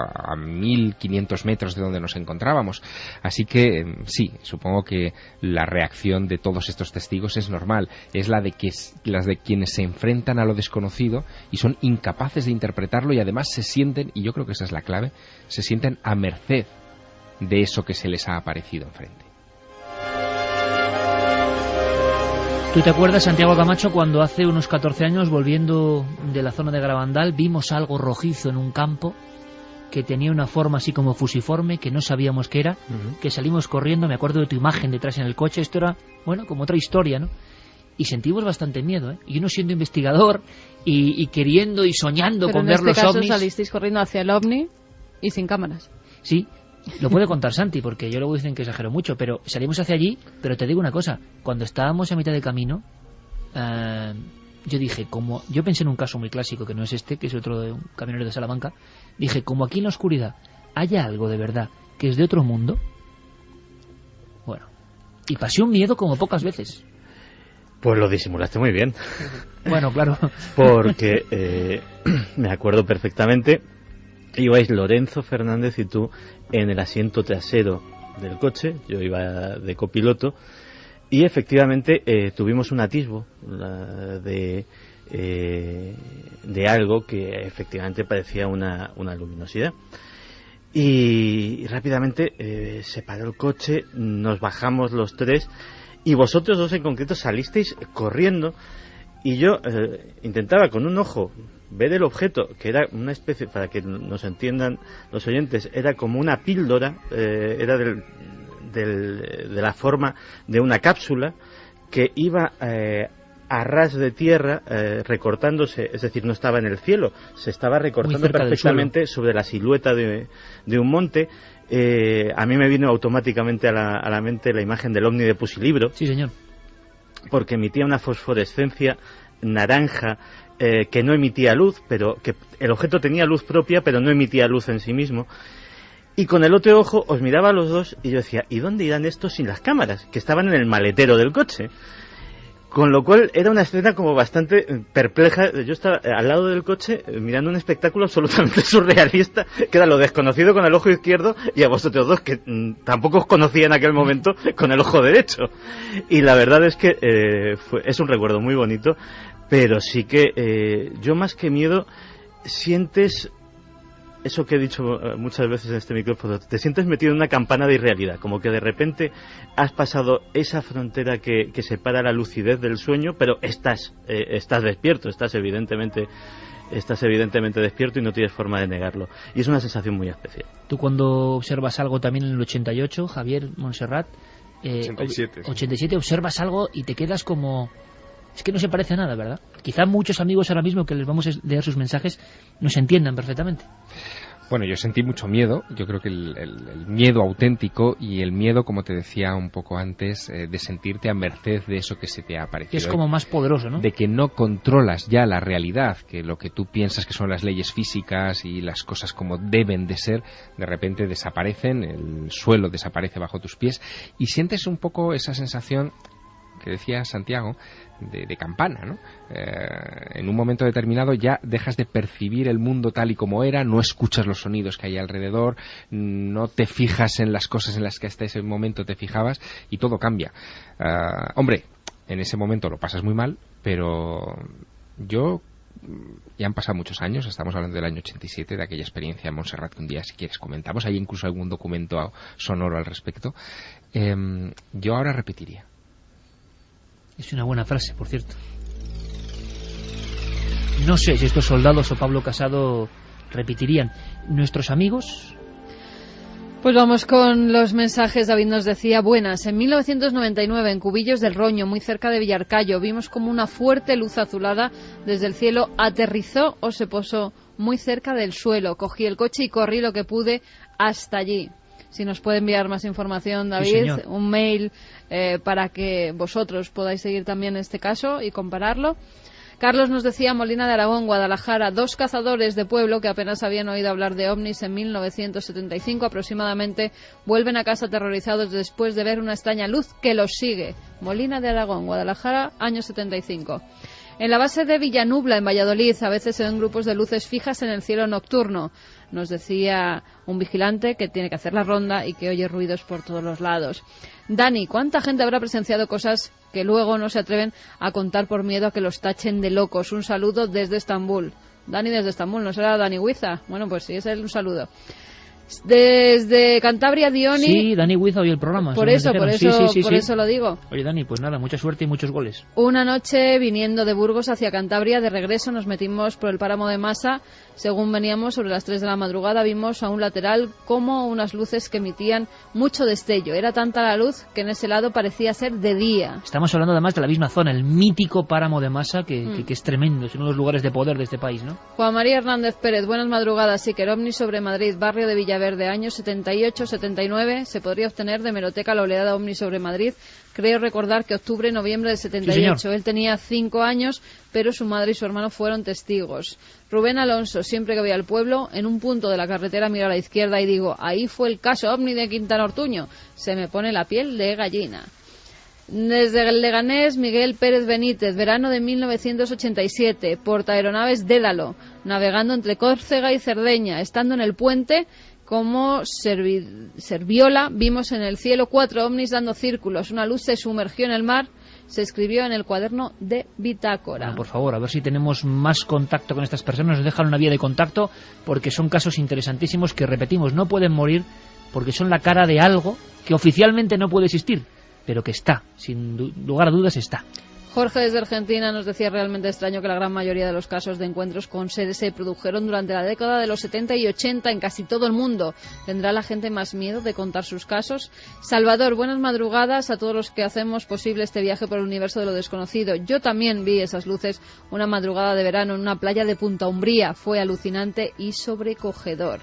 [SPEAKER 3] a 1500 metros de donde nos encontrábamos. Así que sí, supongo que la reacción de todos estos testigos es normal, es las de quienes se enfrentan a lo desconocido y son incapaces de interpretarlo, y además se sienten, y yo creo que esa es la clave, se sienten a merced de eso que se les ha aparecido enfrente.
[SPEAKER 1] ¿Tú te acuerdas, Santiago Camacho, cuando hace unos 14 años, volviendo de la zona de Garabandal, vimos algo rojizo en un campo que tenía una forma así como fusiforme, que no sabíamos qué era, que salimos corriendo, me acuerdo de tu imagen detrás en el coche, esto era, bueno, como otra historia, ¿no? Y sentimos bastante miedo, ¿eh? Y uno siendo investigador y queriendo y soñando
[SPEAKER 2] pero
[SPEAKER 1] con ver los ovnis.
[SPEAKER 2] en este caso salisteis corriendo hacia el ovni y sin cámaras.
[SPEAKER 1] Sí, lo puede contar Santi, porque yo luego dicen que exagero mucho, pero salimos hacia allí, pero te digo una cosa, cuando estábamos a mitad de camino, yo dije, yo pensé en un caso muy clásico, que no es este, que es otro de un camionero de Salamanca, dije, como aquí en la oscuridad haya algo de verdad que es de otro mundo, bueno, y pasé un miedo como pocas veces.
[SPEAKER 7] Pues lo disimulaste muy bien.
[SPEAKER 1] Bueno, claro.
[SPEAKER 7] Porque me acuerdo perfectamente, ibais Lorenzo Fernández y tú en el asiento trasero del coche, yo iba de copiloto, y efectivamente tuvimos un atisbo de algo que efectivamente parecía una luminosidad. Y rápidamente se paró el coche, nos bajamos los tres, y vosotros dos en concreto salisteis corriendo, y yo intentaba con un ojo ver el objeto, que era una especie, para que nos entiendan los oyentes, era como una píldora, era de la forma de una cápsula que iba a ras de tierra, recortándose, es decir, no estaba en el cielo, se estaba recortando perfectamente sobre la silueta de un monte. A mí me vino automáticamente a la mente la imagen del ovni de Pusilibro.
[SPEAKER 1] Sí, señor.
[SPEAKER 7] Porque emitía una fosforescencia naranja que no emitía luz, pero que el objeto tenía luz propia, pero no emitía luz en sí mismo. Y con el otro ojo os miraba a los dos y yo decía, ¿y dónde irán estos sin las cámaras? Que estaban en el maletero del coche. Con lo cual era una escena como bastante perpleja. Yo estaba al lado del coche mirando un espectáculo absolutamente surrealista, que era lo desconocido con el ojo izquierdo y a vosotros dos, que tampoco os conocía en aquel momento, con el ojo derecho. Y la verdad es que es un recuerdo muy bonito, pero sí que yo más que miedo sientes eso que he dicho muchas veces en este micrófono, te sientes metido en una campana de irrealidad, como que de repente has pasado esa frontera que separa la lucidez del sueño, pero estás despierto, estás evidentemente despierto y no tienes forma de negarlo. Y es una sensación muy especial.
[SPEAKER 1] Tú cuando observas algo también en el 88, Javier Montserrat, 87, observas algo y te quedas como... Es que no se parece a nada, ¿verdad? Quizá muchos amigos ahora mismo que les vamos a leer sus mensajes nos entiendan perfectamente.
[SPEAKER 3] Bueno, yo sentí mucho miedo. Yo creo que el miedo auténtico y el miedo, como te decía un poco antes, de sentirte a merced de eso que se te ha aparecido.
[SPEAKER 1] Que es como más poderoso, ¿no?
[SPEAKER 3] De que no controlas ya la realidad, que lo que tú piensas que son las leyes físicas y las cosas como deben de ser, de repente desaparecen, el suelo desaparece bajo tus pies y sientes un poco esa sensación que decía Santiago, de campana, ¿no? En un momento determinado ya dejas de percibir el mundo tal y como era, no escuchas los sonidos que hay alrededor, no te fijas en las cosas en las que hasta ese momento te fijabas y todo cambia. Hombre, en ese momento lo pasas muy mal, pero ya han pasado muchos años, estamos hablando del año 87, de aquella experiencia en Montserrat que un día, si quieres, comentamos, hay incluso algún documento sonoro al respecto. Yo ahora repetiría.
[SPEAKER 1] Es una buena frase, por cierto. No sé si estos soldados o Pablo Casado repetirían. ¿Nuestros amigos?
[SPEAKER 2] Pues vamos con los mensajes. David nos decía, buenas, en 1999 en Cubillos del Roño, muy cerca de Villarcayo, vimos como una fuerte luz azulada desde el cielo aterrizó o se posó muy cerca del suelo. Cogí el coche y corrí lo que pude hasta allí. Si nos puede enviar más información, David, sí, un mail para que vosotros podáis seguir también este caso y compararlo. Carlos nos decía, Molina de Aragón, Guadalajara, 2 cazadores de pueblo que apenas habían oído hablar de ovnis en 1975 aproximadamente, vuelven a casa aterrorizados después de ver una extraña luz que los sigue. Molina de Aragón, Guadalajara, año 75. En la base de Villanubla, en Valladolid, a veces se ven grupos de luces fijas en el cielo nocturno. Nos decía un vigilante que tiene que hacer la ronda y que oye ruidos por todos los lados. Dani, ¿cuánta gente habrá presenciado cosas que luego no se atreven a contar por miedo a que los tachen de locos? Un saludo desde Estambul. Dani desde Estambul, ¿no será Dani Huiza? Bueno, pues sí, es él, un saludo. Desde Cantabria, Dioni.
[SPEAKER 1] Sí, Dani Huiza oye el programa.
[SPEAKER 2] Por eso lo digo.
[SPEAKER 1] Oye, Dani, pues nada, mucha suerte y muchos goles.
[SPEAKER 2] Una noche viniendo de Burgos hacia Cantabria, de regreso nos metimos por el páramo de Masa. Según veníamos sobre las 3 de la madrugada, vimos a un lateral como unas luces que emitían mucho destello. Era tanta la luz que en ese lado parecía ser de día.
[SPEAKER 1] Estamos hablando además de la misma zona, el mítico páramo de Masa, que es tremendo, es uno de los lugares de poder de este país, ¿no?
[SPEAKER 2] Juan María Hernández Pérez, buenas madrugadas. Iker, ovni sobre Madrid, barrio de Villaverde, años 78-79. Se podría obtener de Hemeroteca la oleada ovni sobre Madrid. Creo recordar que octubre-noviembre del 78.
[SPEAKER 1] Sí,
[SPEAKER 2] él tenía 5 años, pero su madre y su hermano fueron testigos. Rubén Alonso, siempre que voy al pueblo, en un punto de la carretera miro a la izquierda y digo, ahí fue el caso ovni de Quintana Ortuño. Se me pone la piel de gallina. Desde el Leganés, Miguel Pérez Benítez, verano de 1987, portaaeronaves Dédalo, navegando entre Córcega y Cerdeña, estando en el puente. Como Serviola, vimos en el cielo 4 ovnis dando círculos. Una luz se sumergió en el mar. Se escribió en el cuaderno de bitácora.
[SPEAKER 1] Bueno, por favor, a ver si tenemos más contacto con estas personas. Nos dejan una vía de contacto porque son casos interesantísimos que, repetimos, no pueden morir porque son la cara de algo que oficialmente no puede existir, pero que está, sin lugar a dudas está.
[SPEAKER 2] Jorge desde Argentina nos decía realmente extraño que la gran mayoría de los casos de encuentros con seres se produjeron durante la década de los 70 y 80 en casi todo el mundo. ¿Tendrá la gente más miedo de contar sus casos? Salvador, buenas madrugadas a todos los que hacemos posible este viaje por el universo de lo desconocido. Yo también vi esas luces una madrugada de verano en una playa de Punta Umbría. Fue alucinante y sobrecogedor.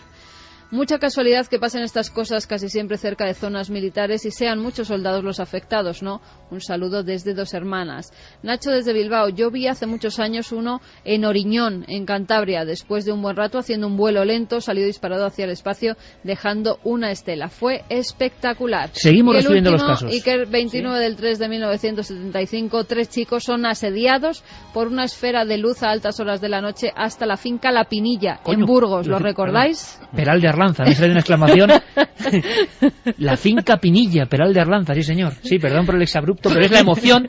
[SPEAKER 2] Mucha casualidad que pasen estas cosas casi siempre cerca de zonas militares y sean muchos soldados los afectados, ¿no? Un saludo desde Dos Hermanas. Nacho desde Bilbao. Yo vi hace muchos años uno en Oriñón, en Cantabria. Después de un buen rato haciendo un vuelo lento, salió disparado hacia el espacio dejando una estela. Fue espectacular.
[SPEAKER 1] Seguimos recibiendo los casos.
[SPEAKER 2] Iker, 29 del 3 de 1975. 3 chicos son asediados por una esfera de luz a altas horas de la noche hasta la finca La Pinilla, en Burgos. ¿Lo recordáis?
[SPEAKER 1] Peral de Arlanza, me sale una exclamación. La finca Pinilla, Peral de Arlanza, sí señor. Sí, perdón por el exabrupto, pero es la emoción.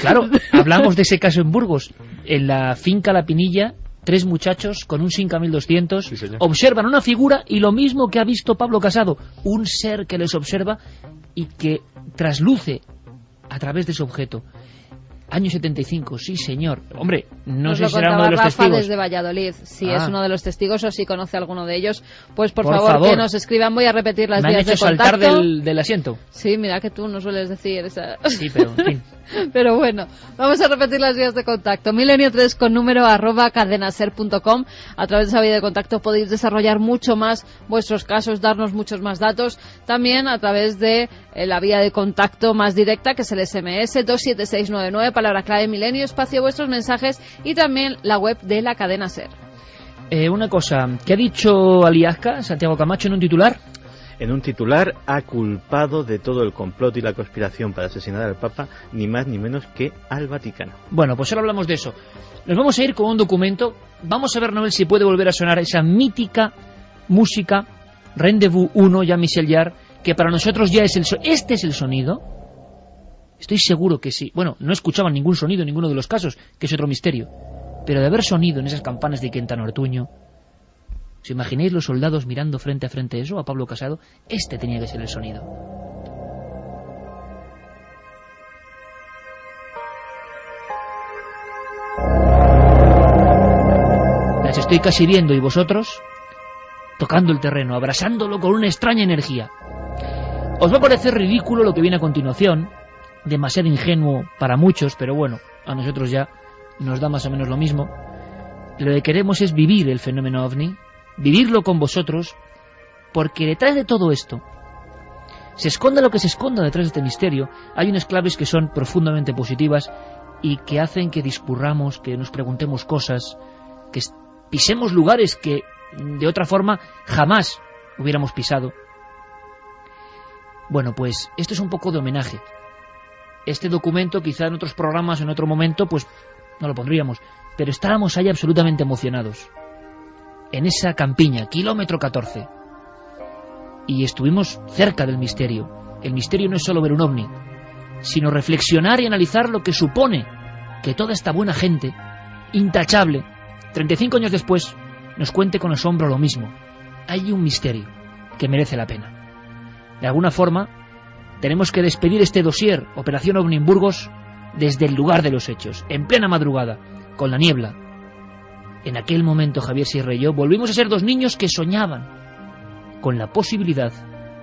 [SPEAKER 1] Claro, hablamos de ese caso en Burgos. En la finca La Pinilla, 3 muchachos con un Simca 1200 observan una figura y lo mismo que ha visto Pablo Casado, un ser que les observa y que trasluce a través de ese objeto. Año 75, sí señor. Hombre, no sé si será uno de los
[SPEAKER 2] Rafa
[SPEAKER 1] testigos.
[SPEAKER 2] Desde Valladolid. Si es uno de los testigos o si conoce a alguno de ellos, pues por favor que nos escriban. Voy a repetir las vías de contacto.
[SPEAKER 1] Me han hecho saltar del asiento.
[SPEAKER 2] Sí, mira que tú no sueles decir esa...
[SPEAKER 1] Sí, pero en fin.
[SPEAKER 2] Pero bueno, vamos a repetir las vías de contacto. Milenio3 con número @cadenaser.com. A través de esa vía de contacto podéis desarrollar mucho más vuestros casos, darnos muchos más datos. También a través de la vía de contacto más directa, que es el SMS 27699, palabra clave Milenio, espacio vuestros mensajes, y también la web de la cadena SER.
[SPEAKER 1] Una cosa, ¿qué ha dicho Aliasca, Santiago Camacho, en un titular?
[SPEAKER 7] En un titular, ha culpado de todo el complot y la conspiración para asesinar al Papa, ni más ni menos que al Vaticano.
[SPEAKER 1] Bueno, pues ahora hablamos de eso. Nos vamos a ir con un documento. Vamos a ver, Noel, si puede volver a sonar esa mítica música Rendezvous 1, Jean-Michel Jarre, que para nosotros ya es ¿Este es el sonido? Estoy seguro que sí. Bueno, no escuchaban ningún sonido en ninguno de los casos, que es otro misterio. Pero de haber sonido en esas campanas de Quintana Ortuño, ¿os imagináis los soldados mirando frente a frente eso, a Pablo Casado? Este tenía que ser el sonido. Las estoy casi viendo, y vosotros tocando el terreno, abrasándolo con una extraña energía. Os va a parecer ridículo lo que viene a continuación, demasiado ingenuo para muchos, pero bueno, a nosotros ya nos da más o menos lo mismo. Lo que queremos es vivir el fenómeno OVNI, vivirlo con vosotros, porque detrás de todo esto, se esconda lo que se esconda detrás de este misterio, hay unas claves que son profundamente positivas y que hacen que discurramos, que nos preguntemos cosas, que pisemos lugares que de otra forma jamás hubiéramos pisado. Bueno, pues esto es un poco de homenaje. Este documento quizá en otros programas, en otro momento, pues no lo pondríamos, pero estábamos ahí absolutamente emocionados. En esa campiña, kilómetro 14. Y estuvimos cerca del misterio. El misterio no es solo ver un ovni, sino reflexionar y analizar lo que supone que toda esta buena gente, intachable, 35 años después, nos cuente con asombro lo mismo. hay un misterio que merece la pena. De alguna forma, tenemos que despedir este dossier, Operación OVNI en Burgos, desde el lugar de los hechos, en plena madrugada, con la niebla. En aquel momento, Javier Sierra y yo volvimos a ser dos niños que soñaban con la posibilidad,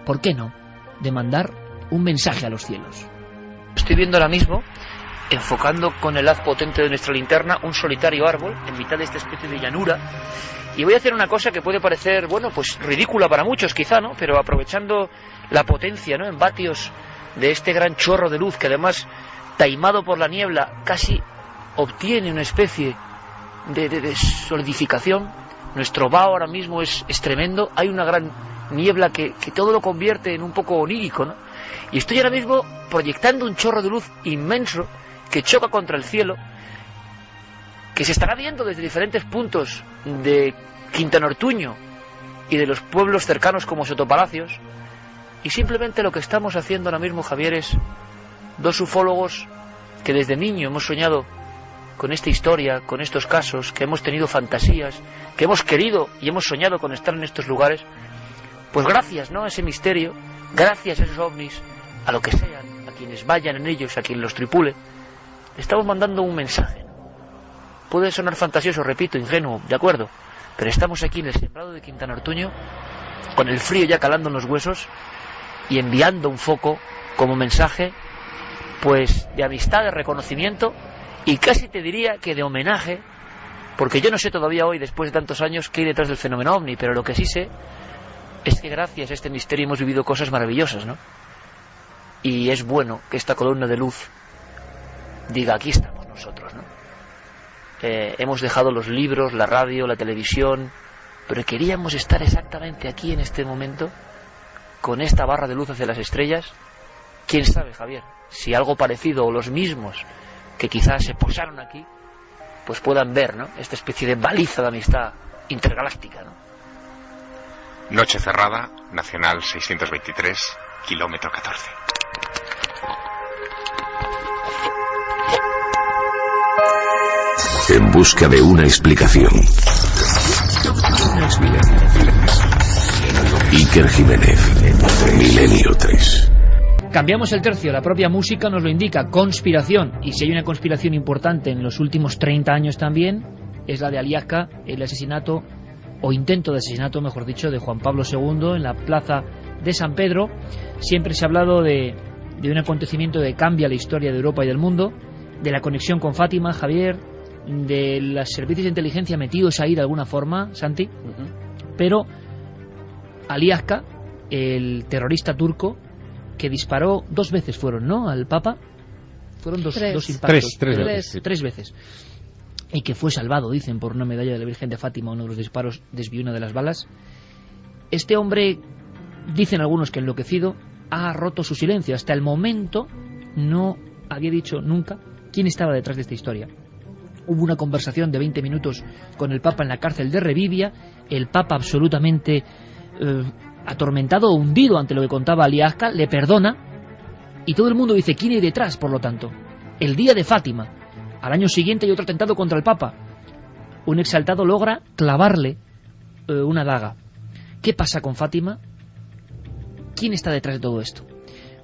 [SPEAKER 1] ¿por qué no?, de mandar un mensaje a los cielos. Estoy viendo ahora mismo, enfocando con el haz potente de nuestra linterna, un solitario árbol en mitad de esta especie de llanura. Y voy a hacer una cosa que puede parecer, bueno, pues ridícula para muchos quizá, ¿no? Pero aprovechando la potencia, ¿no?, en vatios de este gran chorro de luz que además, taimado por la niebla, casi obtiene una especie de solidificación. Nuestro vaho ahora mismo es tremendo. Hay una gran niebla que todo lo convierte en un poco onírico, ¿no? Y estoy ahora mismo proyectando un chorro de luz inmenso que choca contra el cielo, que se estará viendo desde diferentes puntos de Quintana Ortuño y de los pueblos cercanos como Sotopalacios. Y simplemente lo que estamos haciendo ahora mismo, Javier, es dos ufólogos que desde niño hemos soñado con esta historia, con estos casos, que hemos tenido fantasías, que hemos querido y hemos soñado con estar en estos lugares. Pues gracias, ¿no?, a ese misterio, gracias a esos ovnis, a lo que sean, a quienes vayan en ellos, a quien los tripule, estamos mandando un mensaje. Puede sonar fantasioso, repito, ingenuo, de acuerdo, pero estamos aquí en el sembrado de Quintana Ortuño, con el frío ya calando en los huesos, y enviando un foco como mensaje, pues de amistad, de reconocimiento, y casi te diría que de homenaje, porque yo no sé todavía hoy, después de tantos años, qué hay detrás del fenómeno OVNI, pero lo que sí sé es que gracias a este misterio hemos vivido cosas maravillosas, ¿no? Y es bueno que esta columna de luz diga, aquí estamos nosotros, ¿no? Hemos dejado los libros, la radio, la televisión, pero queríamos estar exactamente aquí en este momento, con esta barra de luz hacia las estrellas. ¿Quién sabe, Javier, si algo parecido o los mismos que quizás se posaron aquí, pues puedan ver, ¿no?, esta especie de baliza de amistad intergaláctica, ¿no?
[SPEAKER 9] Noche cerrada, Nacional 623, kilómetro 14.
[SPEAKER 6] En busca de una explicación. Iker Jiménez, Milenio 3.
[SPEAKER 1] Cambiamos el tercio, la propia música nos lo indica, conspiración. Y si hay una conspiración importante en los últimos 30 años también, es la de Aliasca, el asesinato, o intento de asesinato, mejor dicho, de Juan Pablo II en la plaza de San Pedro. Siempre se ha hablado de un acontecimiento que cambia la historia de Europa y del mundo, de la conexión con Fátima, Javier, de los servicios de inteligencia metidos ahí de alguna forma, Santi. Pero Aliasca, el terrorista turco, que disparó 2 veces fueron, ¿no?, al Papa. Fueron dos impactos. Tres veces. Y que fue salvado, dicen, por una medalla de la Virgen de Fátima. Uno de los disparos desvió una de las balas. Este hombre, dicen algunos que enloquecido, ha roto su silencio. Hasta el momento no había dicho nunca quién estaba detrás de esta historia. Hubo una conversación de 20 minutos con el Papa en la cárcel de Revivia. El Papa, absolutamente atormentado o hundido ante lo que contaba Aliasca, le perdona, y todo el mundo dice quién hay detrás. Por lo tanto, el día de Fátima, al año siguiente hay otro atentado contra el Papa. Un exaltado logra clavarle una daga. ¿Qué pasa con Fátima? ¿Quién está detrás de todo esto?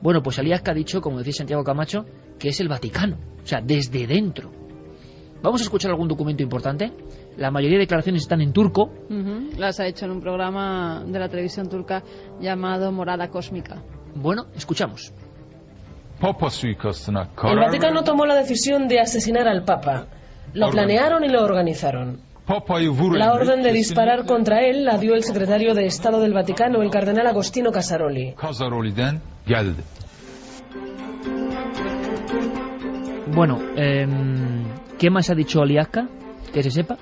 [SPEAKER 1] Bueno, pues Aliasca ha dicho, como decía Santiago Camacho, que es el Vaticano, o sea, desde dentro. Vamos a escuchar algún documento importante. La mayoría de declaraciones están en turco.
[SPEAKER 2] Las ha hecho en un programa de la televisión turca llamado Morada Cósmica.
[SPEAKER 1] Bueno, escuchamos.
[SPEAKER 10] El Vaticano tomó la decisión de asesinar al Papa. Lo planearon y lo organizaron. La orden de disparar contra él la dio el secretario de Estado del Vaticano, el cardenal Agostino Casaroli.
[SPEAKER 1] Bueno, ¿qué más ha dicho Aliasca? ¿Que se sepa?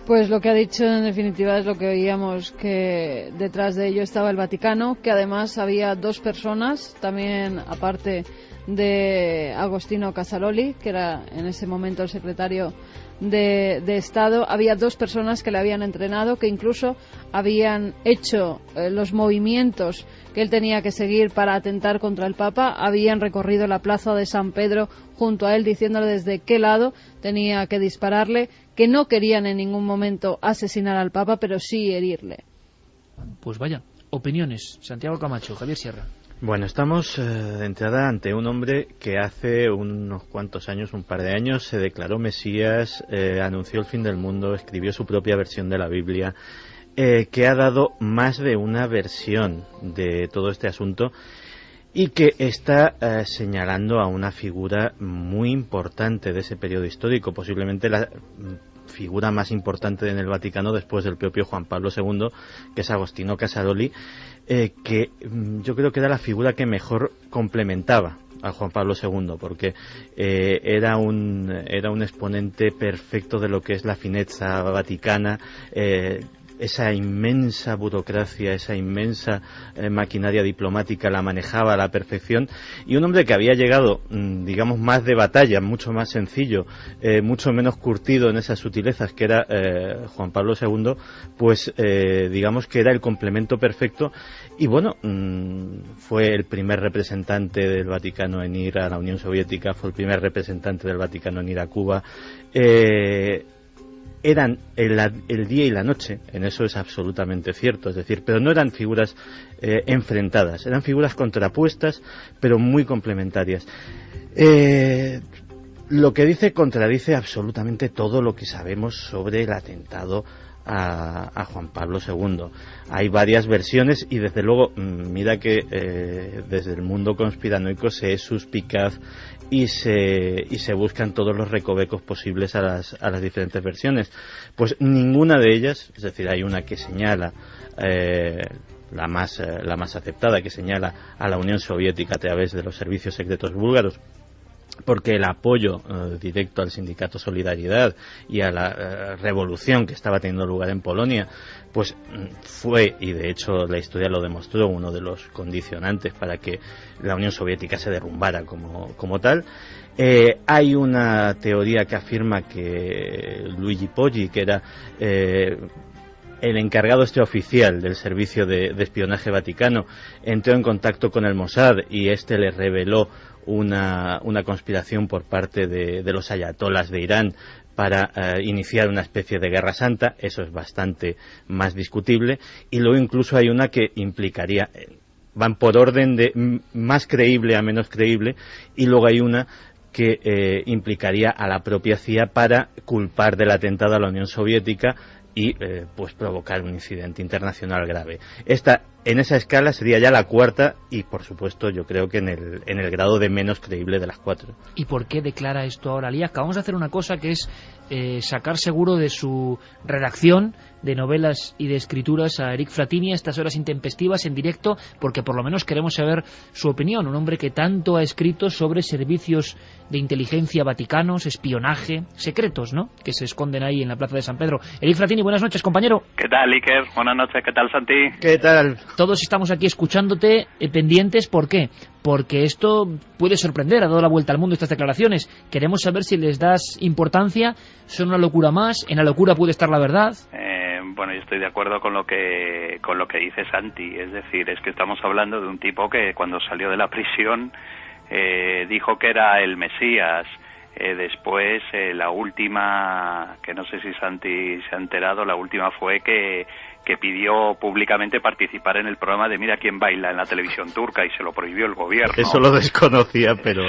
[SPEAKER 2] Pues lo que ha dicho en definitiva es lo que oíamos, que detrás de ello estaba el Vaticano, que además había 2 personas, también aparte de Agostino Casaroli, que era en ese momento el secretario de Estado, había 2 personas que le habían entrenado, que incluso habían hecho los movimientos que él tenía que seguir para atentar contra el Papa, habían recorrido la plaza de San Pedro junto a él diciéndole desde qué lado tenía que dispararle, que no querían en ningún momento asesinar al Papa, pero sí herirle.
[SPEAKER 1] Pues vaya, opiniones. Santiago Camacho, Javier Sierra.
[SPEAKER 7] Bueno, estamos de entrada ante un hombre que hace unos cuantos años, un par de años, se declaró Mesías, anunció el fin del mundo, escribió su propia versión de la Biblia, que ha dado más de una versión de todo este asunto y que está señalando a una figura muy importante de ese periodo histórico, posiblemente la figura más importante en el Vaticano después del propio Juan Pablo II, que es Agostino Casaroli, que yo creo que era la figura que mejor complementaba a Juan Pablo II, porque era un exponente perfecto de lo que es la finezza vaticana, esa inmensa burocracia, esa inmensa maquinaria diplomática la manejaba a la perfección, y un hombre que había llegado, digamos, más de batalla, mucho más sencillo, mucho menos curtido en esas sutilezas que era Juan Pablo II, pues digamos que era el complemento perfecto. Y bueno, fue el primer representante del Vaticano en ir a la Unión Soviética, fue el primer representante del Vaticano en ir a Cuba. Eran el día y la noche, en eso es absolutamente cierto, es decir, pero no eran figuras enfrentadas, eran figuras contrapuestas, pero muy complementarias. Lo que dice contradice absolutamente todo lo que sabemos sobre el atentado a Juan Pablo II. Hay varias versiones y desde luego mira que desde el mundo conspiranoico se es suspicaz y se buscan todos los recovecos posibles a las diferentes versiones. Pues ninguna de ellas, es decir, hay una que señala la más aceptada, que señala a la Unión Soviética a través de los servicios secretos búlgaros, porque el apoyo directo al sindicato Solidaridad y a la revolución que estaba teniendo lugar en Polonia, pues fue, y de hecho la historia lo demostró, uno de los condicionantes para que la Unión Soviética se derrumbara como tal. Hay una teoría que afirma que Luigi Poggi, que era el encargado oficial del servicio de espionaje vaticano, entró en contacto con el Mossad y este le reveló una conspiración por parte de los ayatolas de Irán para iniciar una especie de guerra santa. Eso es bastante más discutible. Y luego incluso hay una que implicaría, van por orden de más creíble a menos creíble, y luego hay una que implicaría a la propia CIA para culpar del atentado a la Unión Soviética y pues provocar un incidente internacional grave. Esta, en esa escala, sería ya la cuarta y, por supuesto, yo creo que en el grado de menos creíble de las cuatro.
[SPEAKER 1] ¿Y por qué declara esto ahora Liasca? Vamos a hacer una cosa que es sacar seguro de su redacción de novelas y de escrituras a Eric Frattini a estas horas intempestivas en directo, porque por lo menos queremos saber su opinión. Un hombre que tanto ha escrito sobre servicios de inteligencia vaticanos, espionaje, secretos, ¿no?, que se esconden ahí en la Plaza de San Pedro. Eric Frattini, buenas noches, compañero.
[SPEAKER 11] ¿Qué tal, Iker? Buenas noches, ¿qué tal, Santi?
[SPEAKER 7] ¿Qué tal?
[SPEAKER 1] Todos estamos aquí escuchándote, pendientes. ¿Por qué? Porque esto puede sorprender, ha dado la vuelta al mundo estas declaraciones. Queremos saber si les das importancia, son una locura más, en la locura puede estar la verdad.
[SPEAKER 11] Bueno, yo estoy de acuerdo con lo que dice Santi, es decir, es que estamos hablando de un tipo que cuando salió de la prisión dijo que era el Mesías. Después, la última, que no sé si Santi se ha enterado, la última fue que pidió públicamente participar en el programa de Mira quién baila en la televisión turca y se lo prohibió el gobierno.
[SPEAKER 7] Eso lo desconocía, pero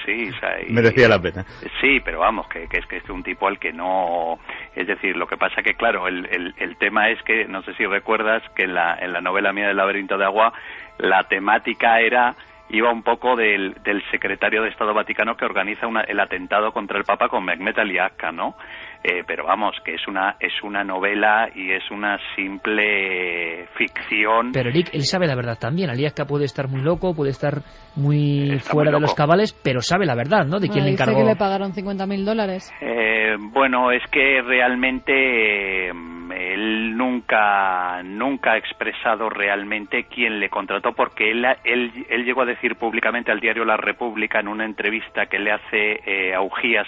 [SPEAKER 11] sí, o sea,
[SPEAKER 7] merecía la pena.
[SPEAKER 11] Sí, pero vamos, que es un tipo al que no... Es decir, lo que pasa que, claro, el tema es que, no sé si recuerdas, que en la novela mía del laberinto de agua, la temática iba un poco del secretario de Estado Vaticano que organiza el atentado contra el Papa con Mehmet Aliasca, ¿no? Pero vamos, que es una novela y es una simple ficción.
[SPEAKER 1] Pero Eric, él sabe la verdad también. Aliasca puede estar muy loco, puede estar muy fuera
[SPEAKER 11] muy
[SPEAKER 1] de los cabales, pero sabe la verdad, ¿no?, de quién le encargó.
[SPEAKER 2] Dice que le pagaron $50.000.
[SPEAKER 11] Bueno, es que realmente él nunca ha expresado realmente quién le contrató, porque él llegó a decir públicamente al diario La República en una entrevista que le hace a Ugías,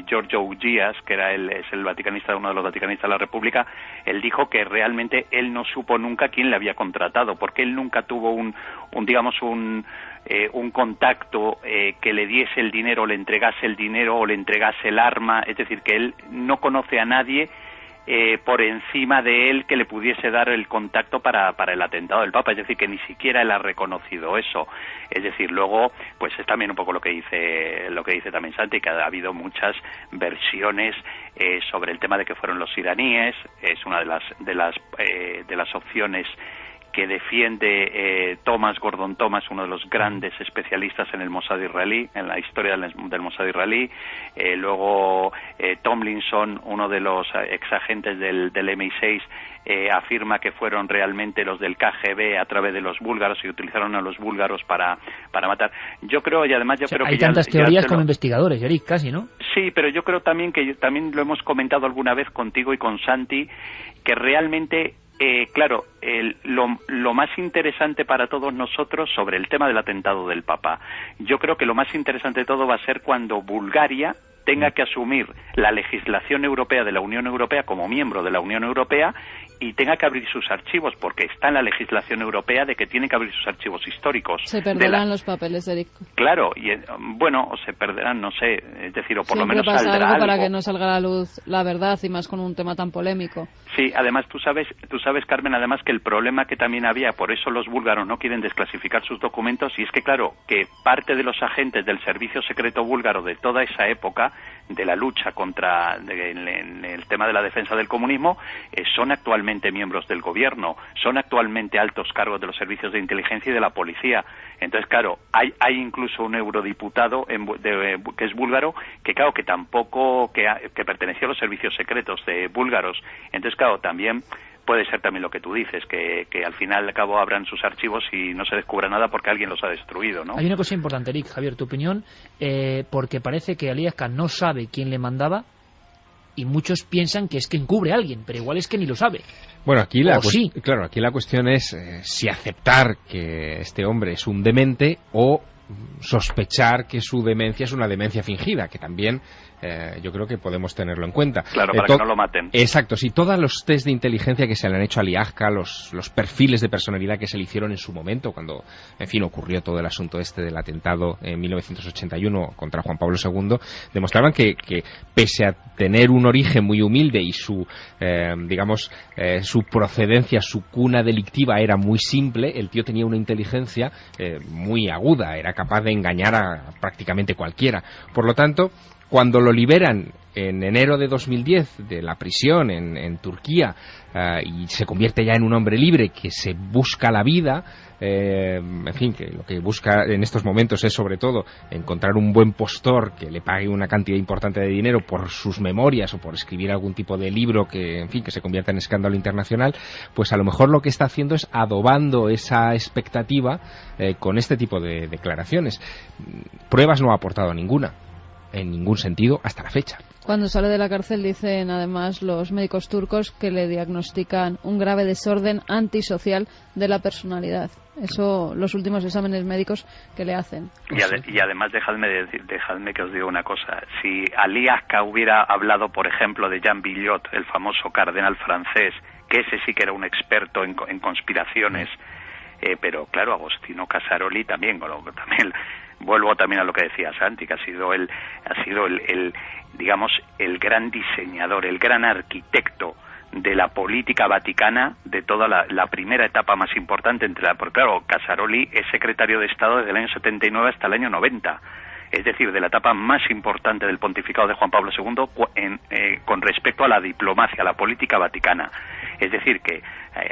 [SPEAKER 11] Giorgio Ugías, que es el vaticanista, uno de los vaticanistas de La República. Él dijo que realmente él no supo nunca quién le había contratado, porque él nunca tuvo un contacto que le diese el dinero, le entregase el dinero o le entregase el arma. Es decir, que él no conoce a nadie por encima de él que le pudiese dar el contacto para el atentado del Papa, es decir, que ni siquiera él ha reconocido eso. Es decir, luego, pues es también un poco lo que dice también Santi, que ha habido muchas versiones sobre el tema de que fueron los iraníes. Es una de las opciones que defiende Thomas Gordon Thomas, uno de los grandes especialistas en el Mossad israelí, en la historia del Mossad israelí. Luego Tomlinson, uno de los exagentes del MI6, afirma que fueron realmente los del KGB a través de los búlgaros y utilizaron a los búlgaros para matar. Yo creo, y además yo creo que
[SPEAKER 1] hay tantas teorías como investigadores, Eric, casi, ¿no?
[SPEAKER 11] Sí, pero yo creo también que también lo hemos comentado alguna vez contigo y con Santi, que realmente claro, lo más interesante para todos nosotros sobre el tema del atentado del Papa, yo creo que lo más interesante de todo va a ser cuando Bulgaria tenga que asumir la legislación europea de la Unión Europea como miembro de la Unión Europea y tenga que abrir sus archivos, porque está en la legislación europea de que tiene que abrir sus archivos históricos.
[SPEAKER 2] Se perderán los papeles, Eric.
[SPEAKER 11] Claro, y bueno, o se perderán, no sé, es decir, o por
[SPEAKER 2] siempre
[SPEAKER 11] lo menos
[SPEAKER 2] pasa
[SPEAKER 11] saldrá
[SPEAKER 2] algo para que no salga a la luz la verdad, y más con un tema tan polémico.
[SPEAKER 11] Sí, además tú sabes, Carmen, además que el problema que también había, por eso los búlgaros no quieren desclasificar sus documentos, y es que claro, que parte de los agentes del servicio secreto búlgaro de toda esa época, de la lucha contra en el tema de la defensa del comunismo, son actualmente miembros del gobierno, son actualmente altos cargos de los servicios de inteligencia y de la policía. Entonces, claro, hay incluso un eurodiputado que es búlgaro, que claro, que tampoco, que pertenecía a los servicios secretos de búlgaros. Entonces, claro, también puede ser también lo que tú dices, que al final al cabo abran sus archivos y no se descubra nada porque alguien los ha destruido, ¿no?
[SPEAKER 1] Hay una cosa importante, Eric, Javier, tu opinión, porque parece que Ali Akbar no sabe quién le mandaba y muchos piensan que es que encubre a alguien, pero igual es que ni lo sabe.
[SPEAKER 3] Bueno, aquí la cuestión es si aceptar que este hombre es un demente o sospechar que su demencia es una demencia fingida, que también yo creo que podemos tenerlo en cuenta.
[SPEAKER 11] Claro, para que no lo maten.
[SPEAKER 3] Exacto, si todos los test de inteligencia que se le han hecho a Ali Akbar, los perfiles de personalidad que se le hicieron en su momento, cuando, en fin, ocurrió todo el asunto del atentado en 1981 contra Juan Pablo II, demostraban que pese a tener un origen muy humilde y su procedencia, su cuna delictiva era muy simple, el tío tenía una inteligencia muy aguda, era capaz de engañar a prácticamente cualquiera. Por lo tanto, cuando lo liberan en enero de 2010 de la prisión en Turquía y se convierte ya en un hombre libre que se busca la vida, en fin, que lo que busca en estos momentos es sobre todo encontrar un buen postor que le pague una cantidad importante de dinero por sus memorias o por escribir algún tipo de libro que, en fin, que se convierta en escándalo internacional, pues a lo mejor lo que está haciendo es adobando esa expectativa con este tipo de declaraciones. Pruebas no ha aportado ninguna, en ningún sentido, hasta la fecha.
[SPEAKER 2] Cuando sale de la cárcel dicen además los médicos turcos que le diagnostican un grave desorden antisocial de la personalidad. Eso, los últimos exámenes médicos que le hacen.
[SPEAKER 11] Y además dejadme que os diga una cosa. Si Ali Akbar hubiera hablado, por ejemplo, de Jean Billot, el famoso cardenal francés, que ese sí que era un experto en conspiraciones, pero claro, Agostino Casaroli también vuelvo también a lo que decía Santi, que ha sido el digamos el gran diseñador, el gran arquitecto de la política vaticana de toda la primera etapa más importante porque claro, Casaroli es secretario de Estado desde el año 79 hasta el año 90. Es decir, de la etapa más importante del pontificado de Juan Pablo II con respecto a la diplomacia, a la política vaticana. Es decir, que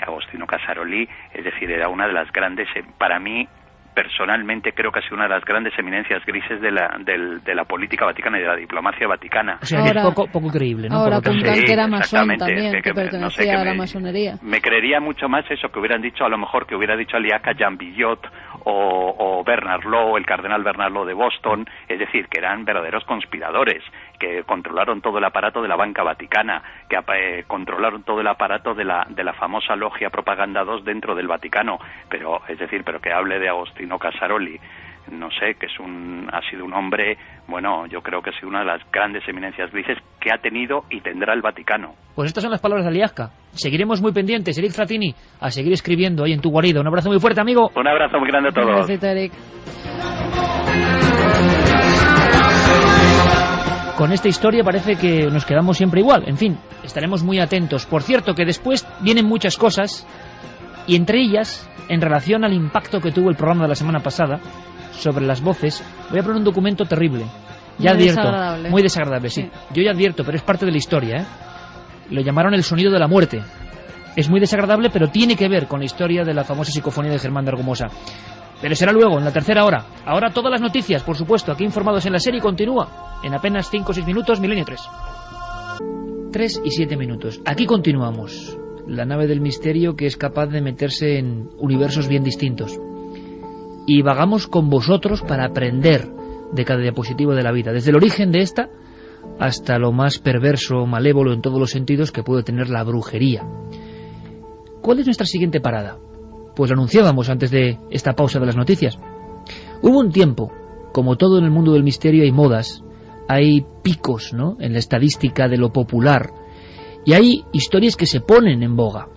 [SPEAKER 11] Agostino Casaroli, es decir, era una de las grandes, para mí, personalmente creo que ha sido una de las grandes eminencias grises de la política vaticana y de la diplomacia vaticana.
[SPEAKER 1] O sea, que es poco creíble, ¿no?
[SPEAKER 2] Ahora apuntan que era masón
[SPEAKER 11] también,
[SPEAKER 2] que pertenecía a la masonería.
[SPEAKER 11] Me creería mucho más eso que hubieran dicho, a lo mejor que hubiera dicho Ali Akbar, Jean Billot o Bernard Law, el cardenal Bernard Law de Boston, es decir, que eran verdaderos conspiradores, que controlaron todo el aparato de la banca vaticana, que controlaron todo el aparato de la famosa logia Propaganda 2 dentro del Vaticano, pero que hable de Agostino Casaroli, no sé, que ha sido un hombre, bueno, yo creo que ha sido una de las grandes eminencias grises que ha tenido y tendrá el Vaticano.
[SPEAKER 1] Pues estas son las palabras de Ali Akbar. Seguiremos muy pendientes, Eric Frattini, a seguir escribiendo ahí en tu guarida. Un abrazo muy fuerte, amigo.
[SPEAKER 11] Un abrazo muy grande a todos.
[SPEAKER 2] Gracias, Eric.
[SPEAKER 1] con esta historia parece que nos quedamos siempre igual. En fin, estaremos muy atentos. Por cierto, que después vienen muchas cosas, y entre ellas, en relación al impacto que tuvo el programa de la semana pasada sobre las voces, voy a poner un documento terrible. Ya
[SPEAKER 2] muy
[SPEAKER 1] advierto,
[SPEAKER 2] desagradable.
[SPEAKER 1] muy desagradable, sí. Yo ya advierto, pero es parte de la historia, ¿eh? Lo llamaron el sonido de la muerte. Es muy desagradable, pero tiene que ver con la historia de la famosa psicofonía de Germán de Argumosa. Pero será luego, en la tercera hora. Ahora todas las noticias, por supuesto, aquí informados en la serie, continúa en apenas 5 o 6 minutos, Milenio 3. 3 y 7 minutos. Aquí continuamos. La nave del misterio que es capaz de meterse en universos bien distintos. Y vagamos con vosotros para aprender de cada diapositivo de la vida, desde el origen de esta hasta lo más perverso, malévolo en todos los sentidos que puede tener la brujería. ¿Cuál es nuestra siguiente parada? Pues lo anunciábamos antes de esta pausa de las noticias. Hubo un tiempo, como todo en el mundo del misterio hay modas, hay picos, ¿no?, en la estadística de lo popular, y hay historias que se ponen en boga.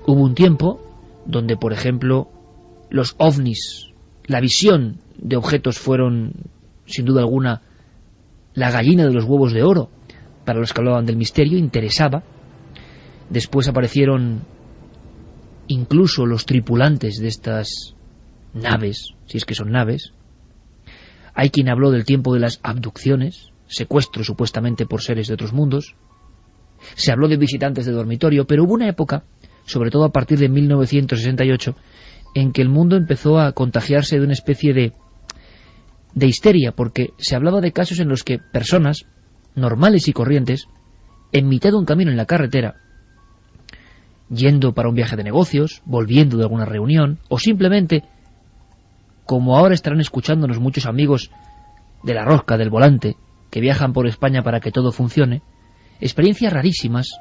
[SPEAKER 1] Hubo un tiempo donde, por ejemplo, los ovnis, la visión de objetos fueron, sin duda alguna, la gallina de los huevos de oro para los que hablaban del misterio, interesaba. Después aparecieron incluso los tripulantes de estas naves, si es que son naves. Hay quien habló del tiempo de las abducciones, secuestros supuestamente por seres de otros mundos. Se habló de visitantes de dormitorio, pero hubo una época, sobre todo a partir de 1968, en que el mundo empezó a contagiarse de una especie de histeria, porque se hablaba de casos en los que personas normales y corrientes, en mitad de un camino en la carretera, yendo para un viaje de negocios, volviendo de alguna reunión, o simplemente, como ahora estarán escuchándonos muchos amigos de la rosca, del volante, que viajan por España para que todo funcione, experiencias rarísimas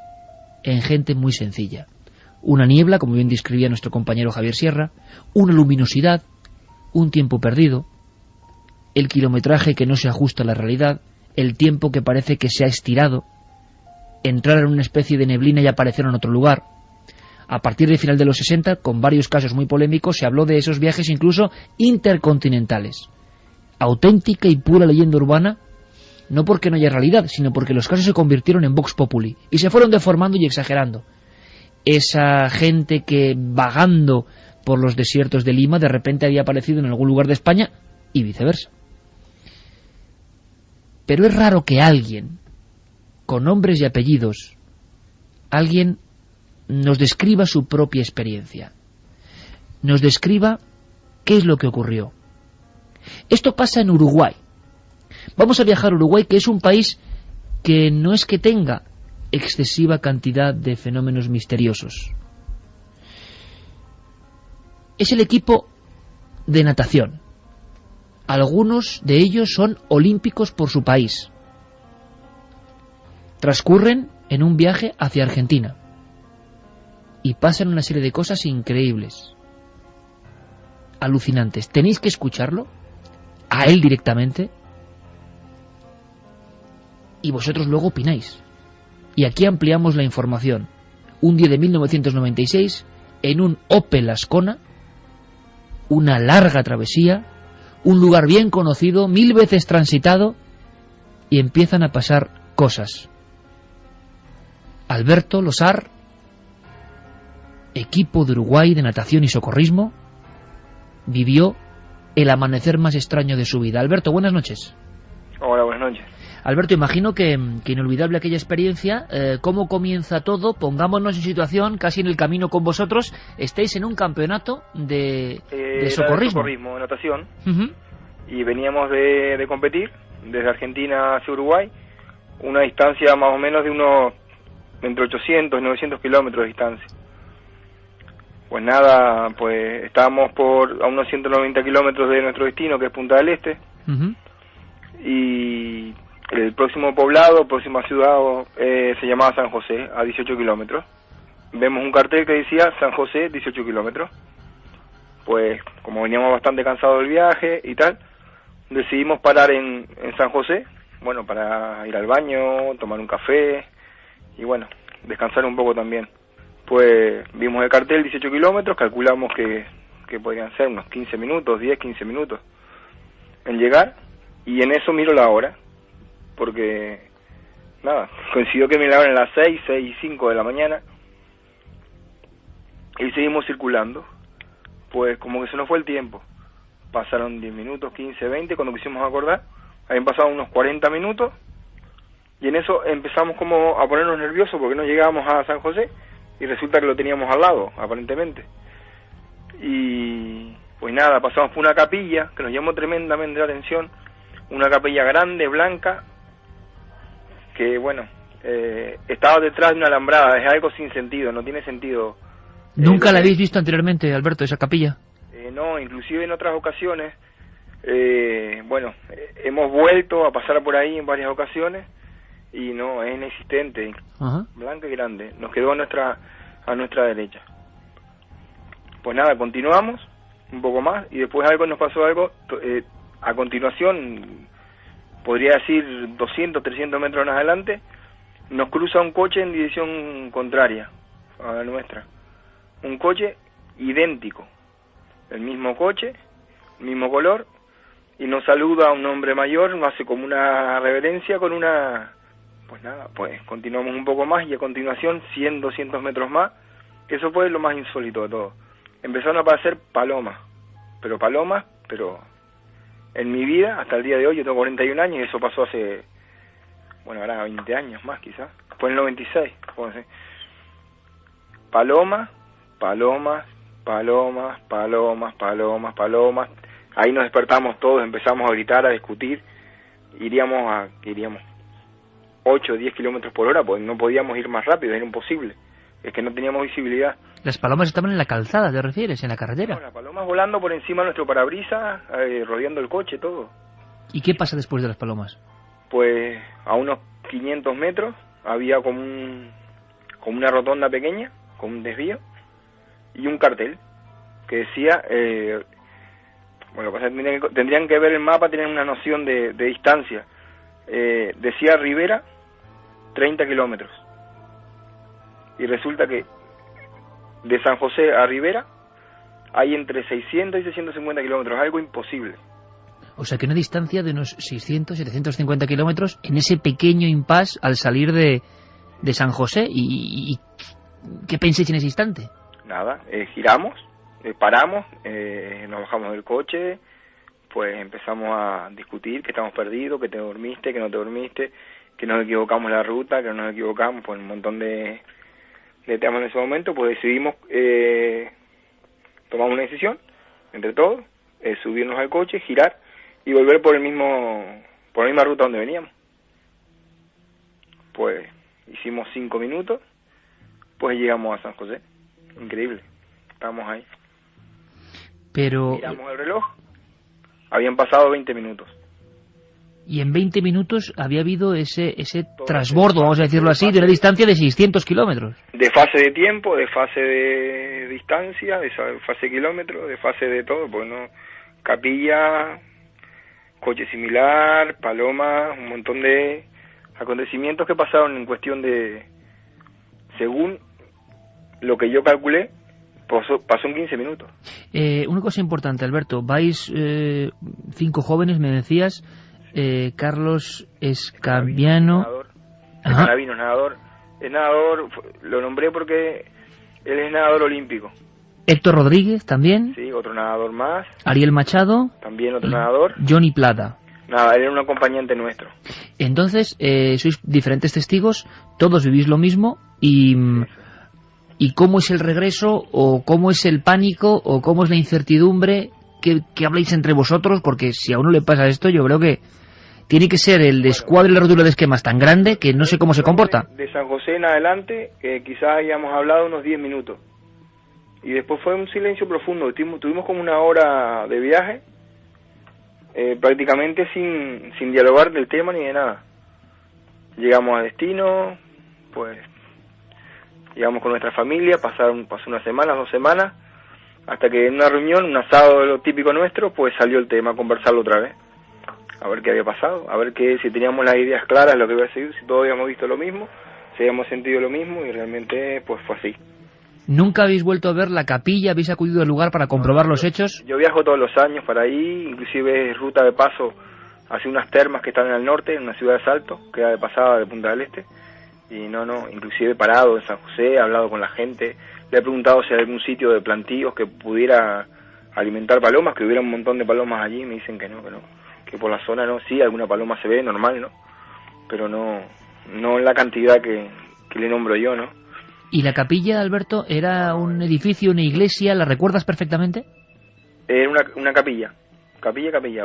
[SPEAKER 1] en gente muy sencilla. Una niebla, como bien describía nuestro compañero Javier Sierra, una luminosidad, un tiempo perdido, el kilometraje que no se ajusta a la realidad, el tiempo que parece que se ha estirado, entrar en una especie de neblina y aparecer en otro lugar. A partir del final de los 60, con varios casos muy polémicos, se habló de esos viajes incluso intercontinentales. Auténtica y pura leyenda urbana, no porque no haya realidad, sino porque los casos se convirtieron en vox populi y se fueron deformando y exagerando. Esa gente que, vagando por los desiertos de Lima, de repente había aparecido en algún lugar de España y viceversa. Pero es raro que alguien, con nombres y apellidos, alguien nos describa su propia experiencia, nos describa qué es lo que ocurrió. Esto pasa en Uruguay. Vamos a viajar a Uruguay, que es un país que no es que tenga excesiva cantidad de fenómenos misteriosos. Es el equipo de natación. Algunos de ellos son olímpicos por su país. Transcurren en un viaje hacia Argentina y pasan una serie de cosas increíbles, alucinantes. Tenéis que escucharlo, a él directamente, y vosotros luego opináis. Y aquí ampliamos la información. Un día de 1996, en un Opel Ascona, una larga travesía, un lugar bien conocido, 1000 veces transitado, y empiezan a pasar cosas. Alberto Losar, equipo de Uruguay de natación y socorrismo, vivió el amanecer más extraño de su vida. Alberto, buenas noches.
[SPEAKER 12] Hola, buenas noches.
[SPEAKER 1] Alberto, imagino que inolvidable aquella experiencia. ¿Cómo comienza todo? Pongámonos en situación, casi en el camino con vosotros. Estáis en un campeonato de socorrismo.
[SPEAKER 12] De socorrismo, de natación. Y veníamos de competir desde Argentina hacia Uruguay, una distancia más o menos de unos entre 800 y 900 kilómetros de distancia. Pues nada, pues estábamos a unos 190 kilómetros de nuestro destino, que es Punta del Este. Y el próximo poblado, próxima ciudad, se llamaba San José, a 18 kilómetros. Vemos un cartel que decía San José, 18 kilómetros. Pues como veníamos bastante cansados del viaje y tal, decidimos parar en San José, bueno, para ir al baño, tomar un café y bueno, descansar un poco también. Pues vimos el cartel 18 kilómetros, calculamos que podrían ser unos 15 minutos, 10, 15 minutos en llegar, y en eso miro la hora. porque, nada, coincidió que me la abren a las 6 y 5 de la mañana, y seguimos circulando. Pues como que se nos fue el tiempo. Pasaron 10 minutos, 15, 20, cuando quisimos acordar, habían pasado unos 40 minutos, y en eso empezamos como a ponernos nerviosos porque no llegábamos a San José, y resulta que lo teníamos al lado, aparentemente. Y pues nada, pasamos por una capilla que nos llamó tremendamente la atención, una capilla grande, blanca, que bueno, estaba detrás de una alambrada, es algo sin sentido, no tiene sentido.
[SPEAKER 1] ¿Nunca la habéis visto anteriormente, Alberto, esa capilla?
[SPEAKER 12] No, inclusive en otras ocasiones, hemos vuelto a pasar por ahí en varias ocasiones y no, es inexistente.
[SPEAKER 1] Ajá.
[SPEAKER 12] Blanca y grande, nos quedó a nuestra derecha. Pues nada, continuamos un poco más y después nos pasó algo, a continuación, podría decir 200, 300 metros más adelante, nos cruza un coche en dirección contraria a la nuestra. Un coche idéntico, el mismo coche, el mismo color, y nos saluda un hombre mayor, nos hace como una reverencia con una... Pues nada, pues continuamos un poco más y a continuación 100, 200 metros más, que eso fue lo más insólito de todo. Empezaron a aparecer palomas, pero en mi vida, hasta el día de hoy, yo tengo 41 años y eso pasó hace, ahora 20 años más quizás, fue en el 96, palomas, ahí nos despertamos todos, empezamos a gritar, a discutir, iríamos 8 o 10 kilómetros por hora, pues no podíamos ir más rápido, era imposible, es que no teníamos visibilidad.
[SPEAKER 1] ¿Las palomas estaban en la calzada, te refieres, en la carretera?
[SPEAKER 12] No, las palomas volando por encima de nuestro parabrisas, rodeando el coche, todo.
[SPEAKER 1] ¿Y qué pasa después de las palomas?
[SPEAKER 12] Pues a unos 500 metros había como una rotonda pequeña, con un desvío, y un cartel que decía, tendrían que ver el mapa, tener una noción de distancia. Decía Rivera, 30 kilómetros. Y resulta que de San José a Rivera hay entre 600 y 650 kilómetros, algo imposible.
[SPEAKER 1] O sea que una distancia de unos 600, 750 kilómetros en ese pequeño impasse al salir de San José. ¿Y qué pensáis en ese instante?
[SPEAKER 12] Nada, giramos, paramos, nos bajamos del coche, pues empezamos a discutir que estamos perdidos, que te dormiste, que no te dormiste, que nos equivocamos la ruta, que no nos equivocamos, pues un montón de temas en ese momento. Pues decidimos, tomamos una decisión entre todos, subirnos al coche, girar y volver por la misma ruta donde veníamos. Pues hicimos 5 minutos, pues llegamos a San José. Increíble, estábamos ahí.
[SPEAKER 1] Pero
[SPEAKER 12] miramos el reloj, habían pasado 20 minutos.
[SPEAKER 1] Y en 20 minutos había habido ese trasbordo, vamos a decirlo así, de una distancia de 600 kilómetros.
[SPEAKER 12] De fase de tiempo, de fase de distancia, de fase de kilómetros, de fase de todo, pues no, capilla, coche similar, palomas, un montón de acontecimientos que pasaron en cuestión de, según lo que yo calculé, pasó en 15 minutos.
[SPEAKER 1] Una cosa importante, Alberto, vais 5 jóvenes, me decías. Carlos Escabiano,
[SPEAKER 12] nadador. Es nadador, lo nombré porque él es nadador olímpico.
[SPEAKER 1] Héctor Rodríguez también.
[SPEAKER 12] Sí, otro nadador más.
[SPEAKER 1] Ariel Machado.
[SPEAKER 12] También otro nadador.
[SPEAKER 1] Johnny Plata.
[SPEAKER 12] Nada, él era un acompañante nuestro.
[SPEAKER 1] Entonces, sois diferentes testigos, todos vivís lo mismo y ¿cómo es el regreso o cómo es el pánico o cómo es la incertidumbre que habláis entre vosotros? Porque si a uno le pasa esto, yo creo que tiene que ser el descuadre y la rotura de esquemas tan grande que no sé cómo se comporta.
[SPEAKER 12] De San José en adelante, quizás hayamos hablado unos 10 minutos. Y después fue un silencio profundo. Tuvimos como una hora de viaje, prácticamente sin dialogar del tema ni de nada. Llegamos a destino, pues llegamos con nuestra familia, pasó unas semanas, 2 semanas, hasta que en una reunión, un asado de lo típico nuestro, pues salió el tema, conversarlo otra vez. A ver qué había pasado, a ver si teníamos las ideas claras, lo que había sido, si todos habíamos visto lo mismo, si habíamos sentido lo mismo, y realmente pues fue así.
[SPEAKER 1] ¿Nunca habéis vuelto a ver la capilla? ¿Habéis acudido al lugar para comprobar los hechos?
[SPEAKER 12] Yo viajo todos los años para ahí, inclusive es ruta de paso hacia unas termas que están en el norte, en una ciudad de Salto, que era de pasada de Punta del Este, y inclusive he parado en San José, he hablado con la gente, le he preguntado si hay algún sitio de plantíos que pudiera alimentar palomas, que hubiera un montón de palomas allí, y me dicen que no, que por la zona no, sí, alguna paloma se ve, normal, ¿no? Pero no en la cantidad que le nombro yo, ¿no?
[SPEAKER 1] ¿Y la capilla, Alberto, era un edificio, una iglesia? ¿La recuerdas perfectamente?
[SPEAKER 12] Era una capilla,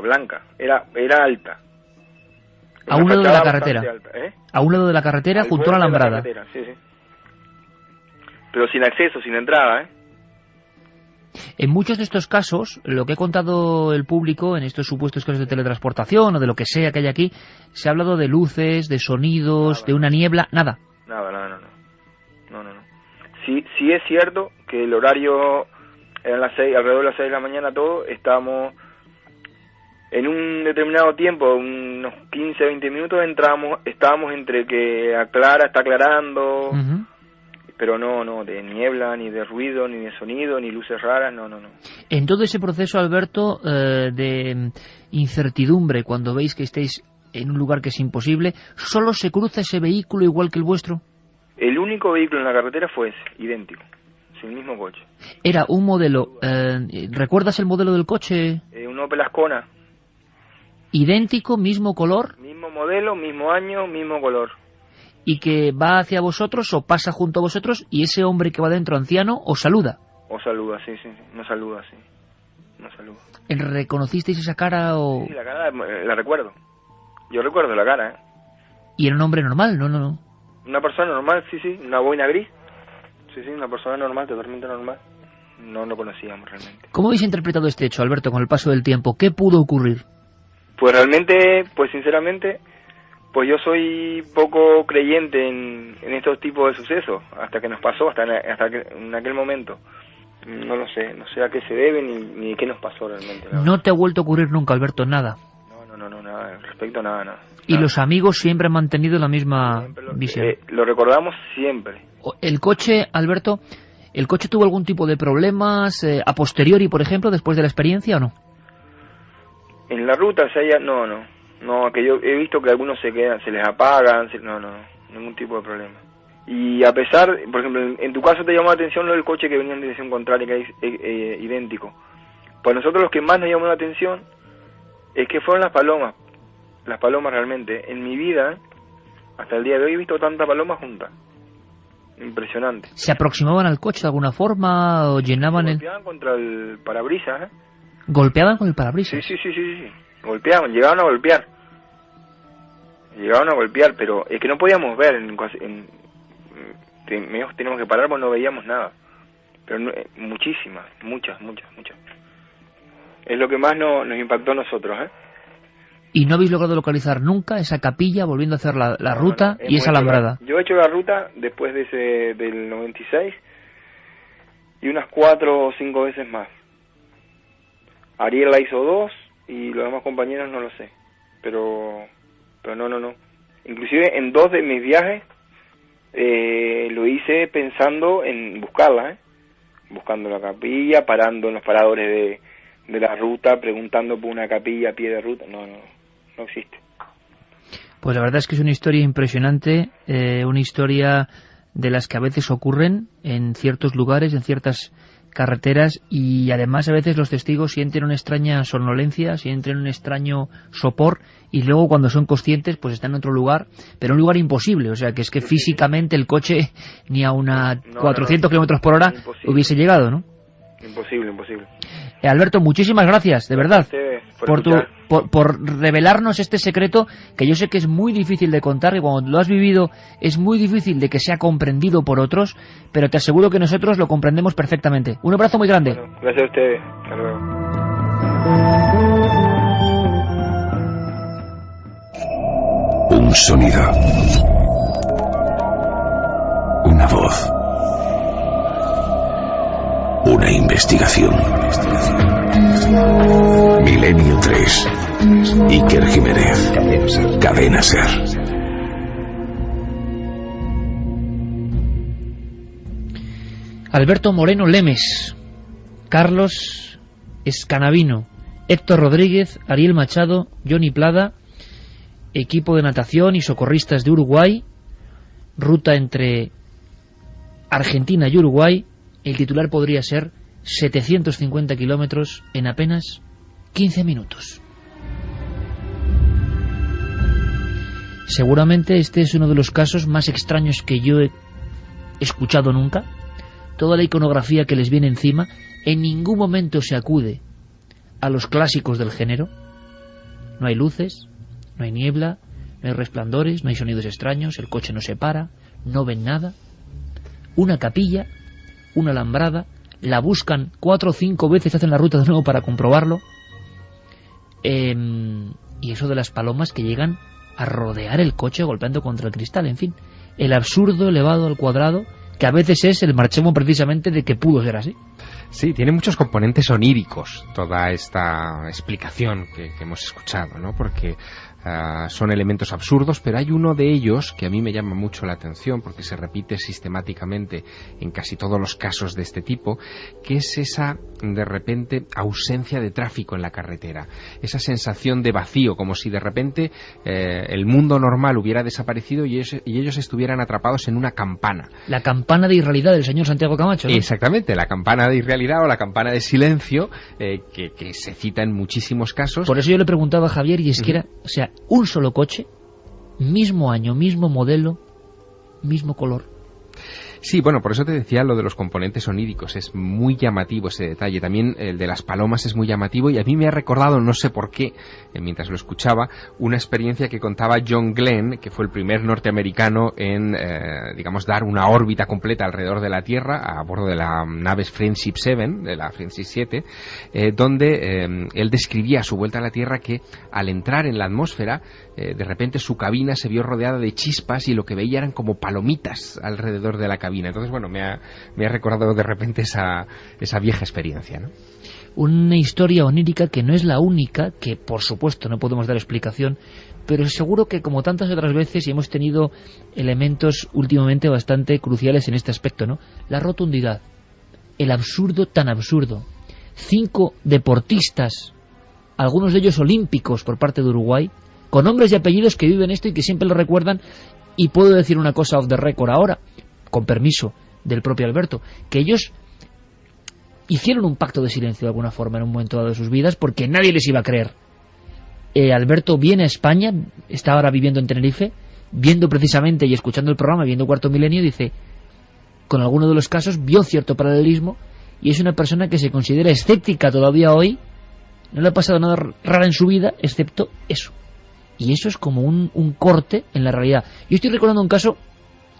[SPEAKER 12] blanca, era alta.
[SPEAKER 1] A un lado de la carretera.
[SPEAKER 12] Alta, ¿eh?
[SPEAKER 1] A un lado de la carretera, junto a la alambrada.
[SPEAKER 12] Sí. Pero sin acceso, sin entrada, ¿eh?
[SPEAKER 1] En muchos de estos casos, lo que ha contado el público, en estos supuestos casos de teletransportación o de lo que sea que hay aquí, se ha hablado de luces, de sonidos, de una niebla, nada.
[SPEAKER 12] Nada, no. Sí es cierto que el horario eran las 6, alrededor de las 6 de la mañana todo, estábamos en un determinado tiempo, unos 15, 20 minutos, estábamos entre que está aclarando, pero no, de niebla, ni de ruido, ni de sonido, ni luces raras, no.
[SPEAKER 1] En todo ese proceso, Alberto, de incertidumbre, cuando veis que estáis en un lugar que es imposible, ¿solo se cruza ese vehículo igual que el vuestro?
[SPEAKER 12] El único vehículo en la carretera fue ese, idéntico, sin el mismo coche.
[SPEAKER 1] Era un modelo, ¿recuerdas el modelo del coche?
[SPEAKER 12] Un Opel Ascona.
[SPEAKER 1] ¿Idéntico, mismo color?
[SPEAKER 12] Mismo modelo, mismo año, mismo color.
[SPEAKER 1] ¿Y que va hacia vosotros o pasa junto a vosotros y ese hombre que va dentro, anciano, os saluda?
[SPEAKER 12] Os saluda, sí, nos saluda, sí. Nos saluda.
[SPEAKER 1] ¿Reconocisteis esa cara o...?
[SPEAKER 12] Sí, la cara la recuerdo. Yo recuerdo la cara, ¿eh?
[SPEAKER 1] ¿Y era un hombre normal? No.
[SPEAKER 12] Una persona normal, sí, una boina gris. Sí, una persona normal, totalmente normal. No lo conocíamos realmente.
[SPEAKER 1] ¿Cómo habéis interpretado este hecho, Alberto, con el paso del tiempo? ¿Qué pudo ocurrir?
[SPEAKER 12] Pues realmente, sinceramente, pues yo soy poco creyente en estos tipos de sucesos, hasta que nos pasó, hasta que en aquel momento. No lo sé, no sé a qué se debe ni qué nos pasó realmente.
[SPEAKER 1] ¿No te ha vuelto a ocurrir nunca, Alberto, nada?
[SPEAKER 12] No, nada, respecto a nada.
[SPEAKER 1] ¿Y los amigos siempre han mantenido la misma visión?
[SPEAKER 12] Lo recordamos siempre.
[SPEAKER 1] ¿El coche, Alberto, tuvo algún tipo de problemas a posteriori, por ejemplo, después de la experiencia o no?
[SPEAKER 12] En la ruta, no, que yo he visto que algunos se les apagan, no, ningún tipo de problema. Y a pesar, por ejemplo, en tu caso te llamó la atención lo del coche que venía en dirección contraria, que es idéntico. Pues nosotros los que más nos llamó la atención es que fueron las palomas realmente. En mi vida, hasta el día de hoy, he visto tantas palomas juntas. Impresionante.
[SPEAKER 1] ¿Se aproximaban al coche de alguna forma o llenaban
[SPEAKER 12] golpeaban contra el parabrisas, ¿eh?
[SPEAKER 1] ¿Golpeaban con el parabrisas?
[SPEAKER 12] Sí. Golpeaban, llegaban a golpear, pero es que no podíamos ver, teníamos que parar porque no veíamos nada. Pero muchísimas. Es lo que más nos impactó a nosotros, ¿eh?
[SPEAKER 1] ¿Y no habéis logrado localizar nunca esa capilla volviendo a hacer la ruta y esa alambrada?
[SPEAKER 12] Yo he hecho la ruta después de del 96 y unas 4 o 5 veces más. Ariel la hizo 2 y los demás compañeros no lo sé. Pero no. Inclusive en 2 de mis viajes lo hice pensando en buscarla, buscando la capilla, parando en los paradores de la ruta, preguntando por una capilla a pie de ruta. No existe.
[SPEAKER 1] Pues la verdad es que es una historia impresionante, una historia de las que a veces ocurren en ciertos lugares, en ciertas carreteras, y además a veces los testigos sienten una extraña somnolencia, sienten un extraño sopor, y luego cuando son conscientes pues están en otro lugar, pero un lugar imposible, o sea que es que físicamente el coche ni a 400 kilómetros por hora hubiese llegado, ¿no?
[SPEAKER 12] Imposible.
[SPEAKER 1] Alberto, muchísimas gracias, de verdad, por revelarnos este secreto que yo sé que es muy difícil de contar y cuando lo has vivido es muy difícil de que sea comprendido por otros, pero te aseguro que nosotros lo comprendemos perfectamente. Un abrazo muy grande.
[SPEAKER 12] Bueno, gracias a ustedes. Hasta luego.
[SPEAKER 6] Un sonido. Una voz. Una investigación. Milenio 3. Iker Jiménez. Cadena Ser.
[SPEAKER 1] Alberto Moreno Lemes. Carlos Escanavino. Héctor Rodríguez, Ariel Machado, Johnny Plada, equipo de natación y socorristas de Uruguay, ruta entre Argentina y Uruguay. El titular podría ser 750 kilómetros en apenas 15 minutos. Seguramente este es uno de los casos más extraños que yo he escuchado nunca. Toda la iconografía que les viene encima, en ningún momento se acude a los clásicos del género. No hay luces, no hay niebla, no hay resplandores, no hay sonidos extraños, el coche no se para, no ven nada. Una capilla, una alambrada, la buscan 4 o 5 veces, hacen la ruta de nuevo para comprobarlo. Y eso de las palomas que llegan a rodear el coche golpeando contra el cristal, en fin, el absurdo elevado al cuadrado, que a veces es el marchemo precisamente de que pudo ser así.
[SPEAKER 3] Sí, tiene muchos componentes oníricos toda esta explicación que hemos escuchado, ¿no? Porque son elementos absurdos, pero hay uno de ellos que a mí me llama mucho la atención porque se repite sistemáticamente en casi todos los casos de este tipo, que es esa, de repente, ausencia de tráfico en la carretera, esa sensación de vacío, como si de repente el mundo normal hubiera desaparecido y ellos estuvieran atrapados en una campana.
[SPEAKER 1] La campana de irrealidad del señor Santiago Camacho, ¿no?
[SPEAKER 3] Exactamente, la campana de irrealidad o la campana de silencio, que se cita en muchísimos casos.
[SPEAKER 1] Por eso yo le preguntaba a Javier, y es que era, o sea, un solo coche, mismo año, mismo modelo, mismo color.
[SPEAKER 3] Sí, bueno, por eso te decía lo de los componentes oníricos, es muy llamativo ese detalle. También el de las palomas es muy llamativo y a mí me ha recordado, no sé por qué, mientras lo escuchaba, una experiencia que contaba John Glenn, que fue el primer norteamericano en, digamos, dar una órbita completa alrededor de la Tierra a bordo de la nave Friendship 7, de la Friendship 7, donde él describía a su vuelta a la Tierra que al entrar en la atmósfera, de repente su cabina se vio rodeada de chispas y lo que veía eran como palomitas alrededor de la cabina. Entonces, bueno, me ha recordado de repente esa vieja experiencia, ¿no?
[SPEAKER 1] Una historia onírica que no es la única, que por supuesto no podemos dar explicación, pero seguro que como tantas otras veces, y hemos tenido elementos últimamente bastante cruciales en este aspecto, ¿no? La rotundidad, el absurdo tan absurdo. 5 deportistas, algunos de ellos olímpicos por parte de Uruguay, con nombres y apellidos que viven esto y que siempre lo recuerdan. Y puedo decir una cosa off the record ahora, con permiso del propio Alberto, que ellos hicieron un pacto de silencio de alguna forma en un momento dado de sus vidas, porque nadie les iba a creer. Alberto viene a España, está ahora viviendo en Tenerife, viendo precisamente y escuchando el programa, viendo Cuarto Milenio, dice, con alguno de los casos vio cierto paralelismo, y es una persona que se considera escéptica todavía hoy, no le ha pasado nada raro en su vida, excepto eso. Y eso es como un corte en la realidad. Yo estoy recordando un caso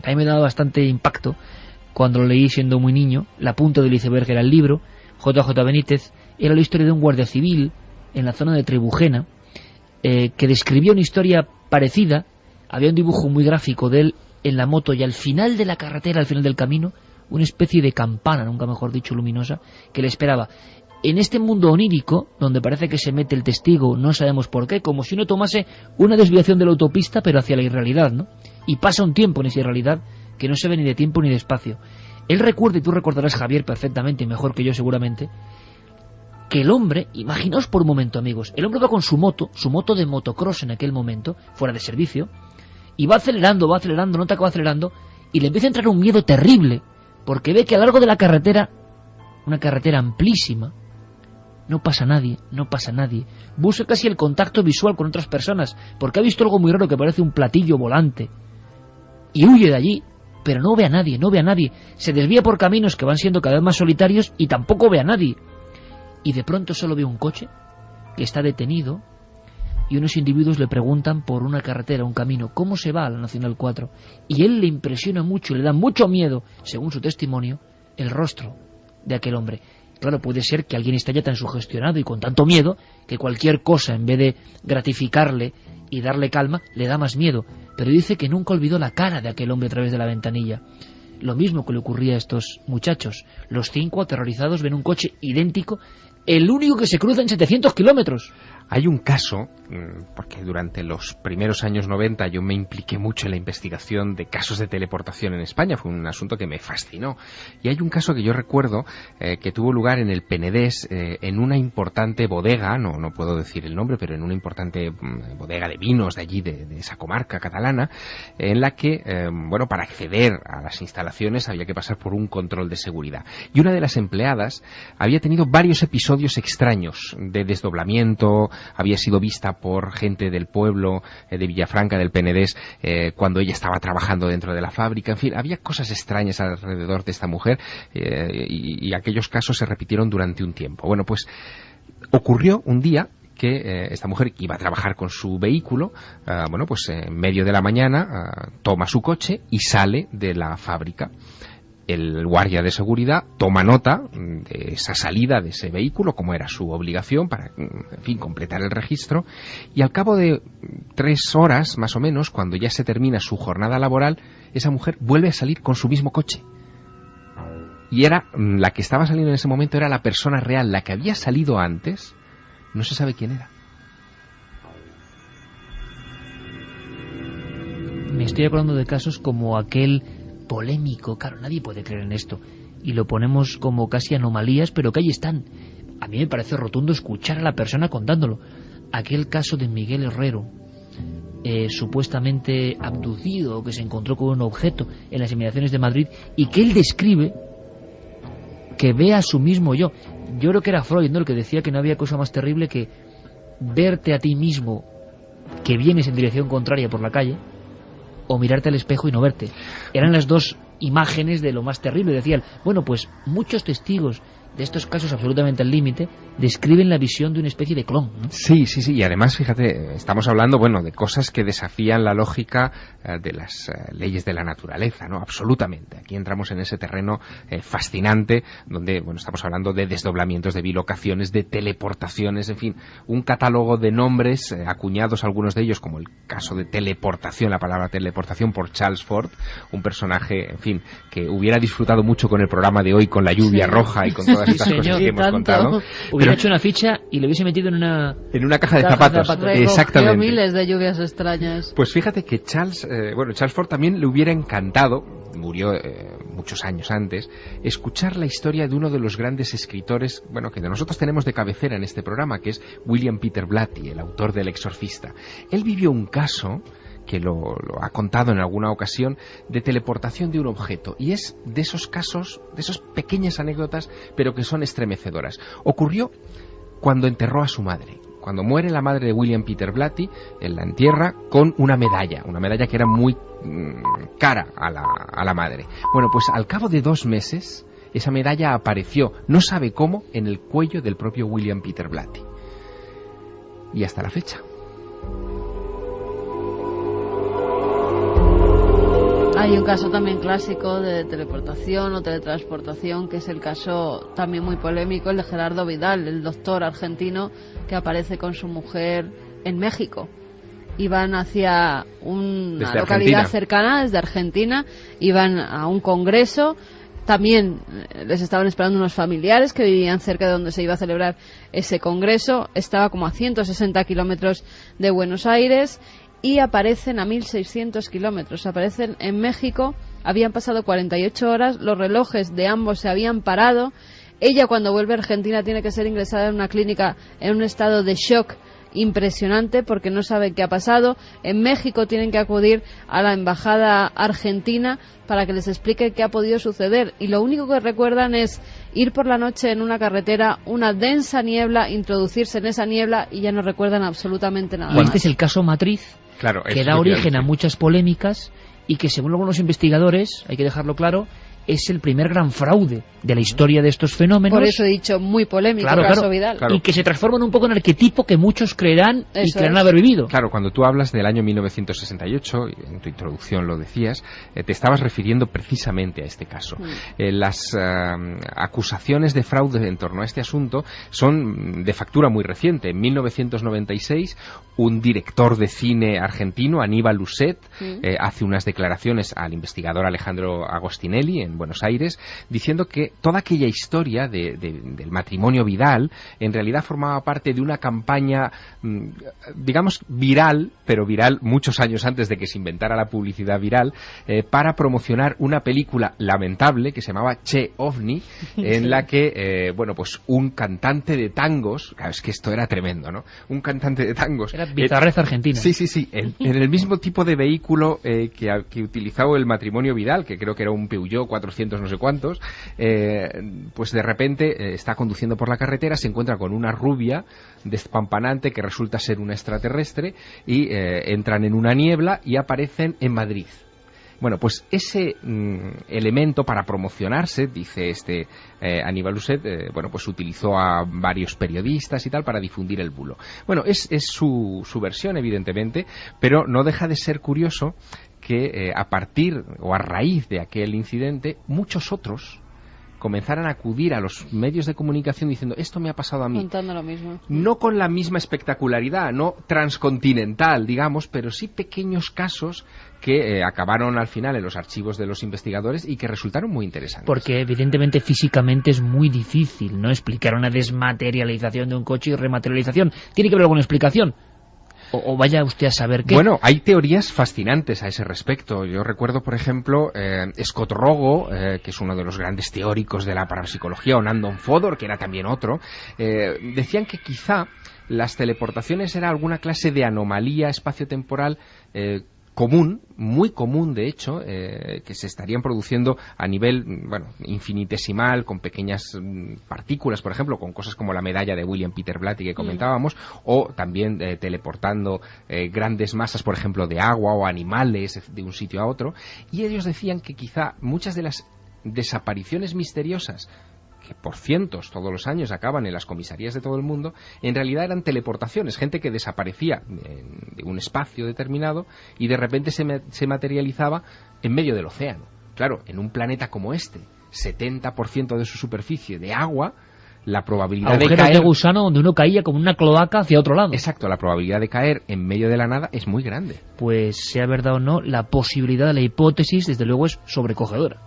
[SPEAKER 1] que a mí me ha dado bastante impacto cuando lo leí siendo muy niño. La punta del iceberg era el libro. JJ Benítez era la historia de un guardia civil en la zona de Trebujena, que describía una historia parecida. Había un dibujo muy gráfico de él en la moto y al final de la carretera, al final del camino, una especie de campana, nunca mejor dicho, luminosa, que le esperaba. En este mundo onírico, donde parece que se mete el testigo, no sabemos por qué, como si uno tomase una desviación de la autopista, pero hacia la irrealidad, ¿no? Y pasa un tiempo en esa irrealidad que no se ve ni de tiempo ni de espacio. Él recuerda, y tú recordarás, Javier, perfectamente, y mejor que yo seguramente, que el hombre, imaginaos por un momento, amigos, el hombre va con su moto de motocross en aquel momento, fuera de servicio, y va acelerando, nota que va acelerando, y le empieza a entrar un miedo terrible, porque ve que a lo largo de la carretera, una carretera amplísima, no pasa nadie. Busca casi el contacto visual con otras personas, porque ha visto algo muy raro que parece un platillo volante. Y huye de allí, pero no ve a nadie. Se desvía por caminos que van siendo cada vez más solitarios y tampoco ve a nadie. Y de pronto solo ve un coche que está detenido y unos individuos le preguntan por una carretera, un camino, ¿cómo se va a la Nacional 4? Y él le impresiona mucho, le da mucho miedo, según su testimonio, el rostro de aquel hombre. Claro, puede ser que alguien esté ya tan sugestionado y con tanto miedo que cualquier cosa, en vez de gratificarle y darle calma, le da más miedo. Pero dice que nunca olvidó la cara de aquel hombre a través de la ventanilla. Lo mismo que le ocurría a estos muchachos. Los 5, aterrorizados, ven un coche idéntico el único que se cruza en 700 kilómetros.
[SPEAKER 3] Hay un caso, porque durante los primeros años 90 yo me impliqué mucho en la investigación de casos de teleportación en España, fue un asunto que me fascinó. Y hay un caso que yo recuerdo que tuvo lugar en el Penedés, en una importante bodega, no puedo decir el nombre, pero en una importante bodega de vinos de allí, de esa comarca catalana, en la que, para acceder a las instalaciones había que pasar por un control de seguridad. Y una de las empleadas había tenido varios episodios extraños de desdoblamiento, había sido vista por gente del pueblo de Villafranca del Penedés cuando ella estaba trabajando dentro de la fábrica. En fin, había cosas extrañas alrededor de esta mujer y aquellos casos se repitieron durante un tiempo. Bueno, pues ocurrió un día que esta mujer iba a trabajar con su vehículo, en medio de la mañana toma su coche y sale de la fábrica. El guardia de seguridad toma nota de esa salida de ese vehículo, como era su obligación, para, en fin, completar el registro, y al cabo de 3 horas, más o menos, cuando ya se termina su jornada laboral, esa mujer vuelve a salir con su mismo coche. Y era la que estaba saliendo en ese momento, era la persona real, la que había salido antes, no se sabe quién era.
[SPEAKER 1] Me estoy acordando de casos como aquel polémico, claro, nadie puede creer en esto, y lo ponemos como casi anomalías, pero que ahí están. A mí me parece rotundo escuchar a la persona contándolo. Aquel caso de Miguel Herrero, supuestamente abducido, que se encontró con un objeto en las inmediaciones de Madrid, y que él describe que ve a su mismo yo. Yo creo que era Freud, ¿no?, el que decía que no había cosa más terrible que verte a ti mismo que vienes en dirección contraria por la calle, o mirarte al espejo y no verte. Eran las dos imágenes de lo más terrible. Decían, bueno, pues muchos testigos de estos casos absolutamente al límite describen la visión de una especie de clon, ¿no?
[SPEAKER 3] Sí, y además, fíjate, estamos hablando, de cosas que desafían la lógica de las leyes de la naturaleza, ¿no? Absolutamente. Aquí entramos en ese terreno fascinante, donde, estamos hablando de desdoblamientos, de bilocaciones, de teleportaciones, en fin, un catálogo de nombres acuñados, algunos de ellos, como el caso de teleportación, la palabra teleportación por Charles Fort, un personaje, en fin, que hubiera disfrutado mucho con el programa de hoy, con la lluvia roja y con todas estas cosas que hemos contado.
[SPEAKER 1] Hubiera hecho una ficha y lo hubiese metido en una
[SPEAKER 3] caja de zapatos. Exactamente.
[SPEAKER 2] Miles de lluvias extrañas.
[SPEAKER 3] Pues fíjate que Charles Fort también le hubiera encantado, murió muchos años antes, escuchar la historia de uno de los grandes escritores, que nosotros tenemos de cabecera en este programa, que es William Peter Blatty, el autor del Exorcista. Él vivió un caso que lo ha contado en alguna ocasión, de teleportación de un objeto, y es de esos casos, de esas pequeñas anécdotas, pero que son estremecedoras. Ocurrió cuando enterró a su madre. Cuando muere la madre de William Peter Blatty, él la entierra con una medalla que era muy cara a la madre. Bueno, pues al cabo de 2 meses, esa medalla apareció, no sabe cómo, en el cuello del propio William Peter Blatty. Y hasta la fecha.
[SPEAKER 2] Hay un caso también clásico de teleportación o teletransportación, que es el caso también muy polémico, el de Gerardo Vidal, el doctor argentino que aparece con su mujer en México. Iban hacia una localidad cercana, desde Argentina, iban a un congreso. También les estaban esperando unos familiares que vivían cerca de donde se iba a celebrar ese congreso. Estaba como a 160 kilómetros de Buenos Aires. Y aparecen a 1.600 kilómetros, aparecen en México, habían pasado 48 horas, los relojes de ambos se habían parado. Ella, cuando vuelve a Argentina, tiene que ser ingresada en una clínica en un estado de shock impresionante porque no sabe qué ha pasado. En México tienen que acudir a la embajada argentina para que les explique qué ha podido suceder, y lo único que recuerdan es ir por la noche en una carretera, una densa niebla, introducirse en esa niebla, y ya no recuerdan absolutamente nada.
[SPEAKER 1] Este es el caso matriz, claro, que da origen a muchas polémicas y que, según algunos investigadores, hay que dejarlo claro, es el primer gran fraude de la historia de estos fenómenos.
[SPEAKER 2] Por eso he dicho muy polémico, caso Vidal.
[SPEAKER 1] Claro. Y que se transforman un poco en arquetipo que muchos creerán y creerán haber vivido.
[SPEAKER 3] Claro, cuando tú hablas del año 1968, y en tu introducción lo decías, te estabas refiriendo precisamente a este caso. Las acusaciones de fraude en torno a este asunto son de factura muy reciente. En 1996, un director de cine argentino, Aníbal Lucet, hace unas declaraciones al investigador Alejandro Agostinelli en Buenos Aires, diciendo que toda aquella historia del matrimonio Vidal en realidad formaba parte de una campaña, digamos, viral, pero viral muchos años antes de que se inventara la publicidad viral, para promocionar una película lamentable que se llamaba Che Ovni, en la que, bueno, pues un cantante de tangos, claro, es que esto era tremendo, ¿no? Un cantante de tangos.
[SPEAKER 1] Era bizarreza argentina.
[SPEAKER 3] Sí, en el mismo tipo de vehículo que utilizaba el matrimonio Vidal, que creo que era un Peugeot 400 no sé cuántos, pues de repente está conduciendo por la carretera, se encuentra con una rubia despampanante que resulta ser una extraterrestre y entran en una niebla y aparecen en Madrid. Bueno, pues ese elemento para promocionarse, dice Aníbal Uset, bueno, pues utilizó a varios periodistas y tal para difundir el bulo. Bueno, es su versión, evidentemente, pero no deja de ser curioso que a partir o a raíz de aquel incidente, muchos otros comenzaran a acudir a los medios de comunicación diciendo, esto me ha pasado a mí.
[SPEAKER 2] Contando lo mismo.
[SPEAKER 3] No con la misma espectacularidad, no transcontinental, digamos, pero sí pequeños casos que acabaron al final en los archivos de los investigadores y que resultaron muy interesantes.
[SPEAKER 1] Porque evidentemente físicamente es muy difícil, ¿no?, explicar una desmaterialización de un coche y rematerialización. Tiene que haber alguna explicación. O vaya usted a saber qué.
[SPEAKER 3] Bueno, hay teorías fascinantes a ese respecto. Yo recuerdo, por ejemplo, Scott Rogo, que es uno de los grandes teóricos de la parapsicología, o Nandon Fodor, que era también otro, decían que quizá las teleportaciones era alguna clase de anomalía espaciotemporal común, muy común de hecho, que se estarían produciendo a nivel, bueno, infinitesimal, con pequeñas partículas, por ejemplo, con cosas como la medalla de William Peter Blatty que comentábamos, o también teleportando grandes masas, por ejemplo, de agua o animales de un sitio a otro, y ellos decían que quizá muchas de las desapariciones misteriosas que por cientos todos los años acaban en las comisarías de todo el mundo, en realidad eran teleportaciones, gente que desaparecía de un espacio determinado y de repente se materializaba en medio del océano. Claro, en un planeta como este, 70% de su superficie de agua, la probabilidad de caer...
[SPEAKER 1] de gusano donde uno caía como una cloaca hacia otro lado.
[SPEAKER 3] Exacto, la probabilidad de caer en medio de la nada es muy grande.
[SPEAKER 1] Pues sea verdad o no, la posibilidad, la hipótesis, desde luego es sobrecogedora.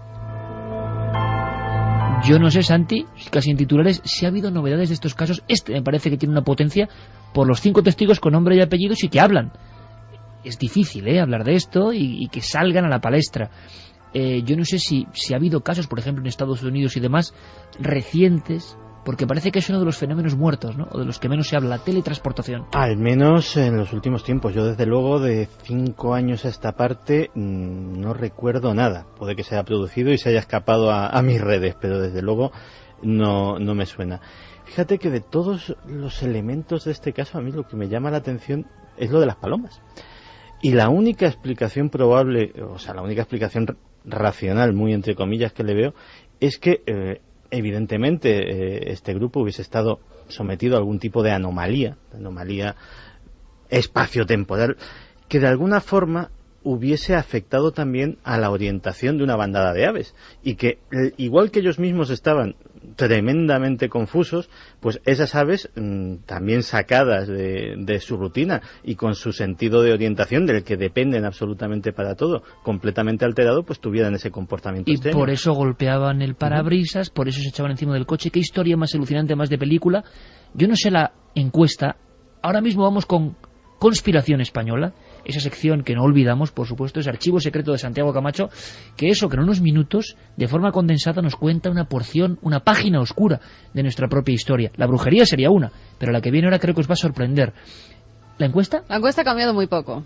[SPEAKER 1] Yo no sé, Santi, casi en titulares, si ha habido novedades de estos casos. Este me parece que tiene una potencia por los 5 testigos con nombre y apellidos y que hablan. Es difícil, hablar de esto y que salgan a la palestra. Yo no sé si ha habido casos, por ejemplo, en Estados Unidos y demás, recientes, porque parece que es uno de los fenómenos muertos, ¿no?, o de los que menos se habla, la teletransportación.
[SPEAKER 7] Al menos en los últimos tiempos. Yo, desde luego, de 5 años a esta parte, no recuerdo nada. Puede que se haya producido y se haya escapado a mis redes, pero desde luego no me suena. Fíjate que de todos los elementos de este caso, a mí lo que me llama la atención es lo de las palomas. Y la única explicación probable, o sea, la única explicación racional, muy entre comillas, que le veo, es que... evidentemente este grupo hubiese estado sometido a algún tipo de anomalía espaciotemporal, que de alguna forma hubiese afectado también a la orientación de una bandada de aves, y que igual que ellos mismos estaban tremendamente confusos, pues esas aves también sacadas de su rutina y con su sentido de orientación, del que dependen absolutamente para todo, completamente alterado, pues tuvieran ese comportamiento
[SPEAKER 1] y
[SPEAKER 7] extraño.
[SPEAKER 1] Por eso golpeaban el parabrisas, por eso se echaban encima del coche. Qué historia más alucinante, más de película. Yo no sé la encuesta. Ahora mismo vamos con Conspiración Española, esa sección que no olvidamos, por supuesto, es Archivo Secreto de Santiago Camacho, que en unos minutos, de forma condensada, nos cuenta una porción, una página oscura de nuestra propia historia. La brujería sería una, pero la que viene ahora creo que os va a sorprender. ¿La encuesta?
[SPEAKER 2] La encuesta ha cambiado muy poco,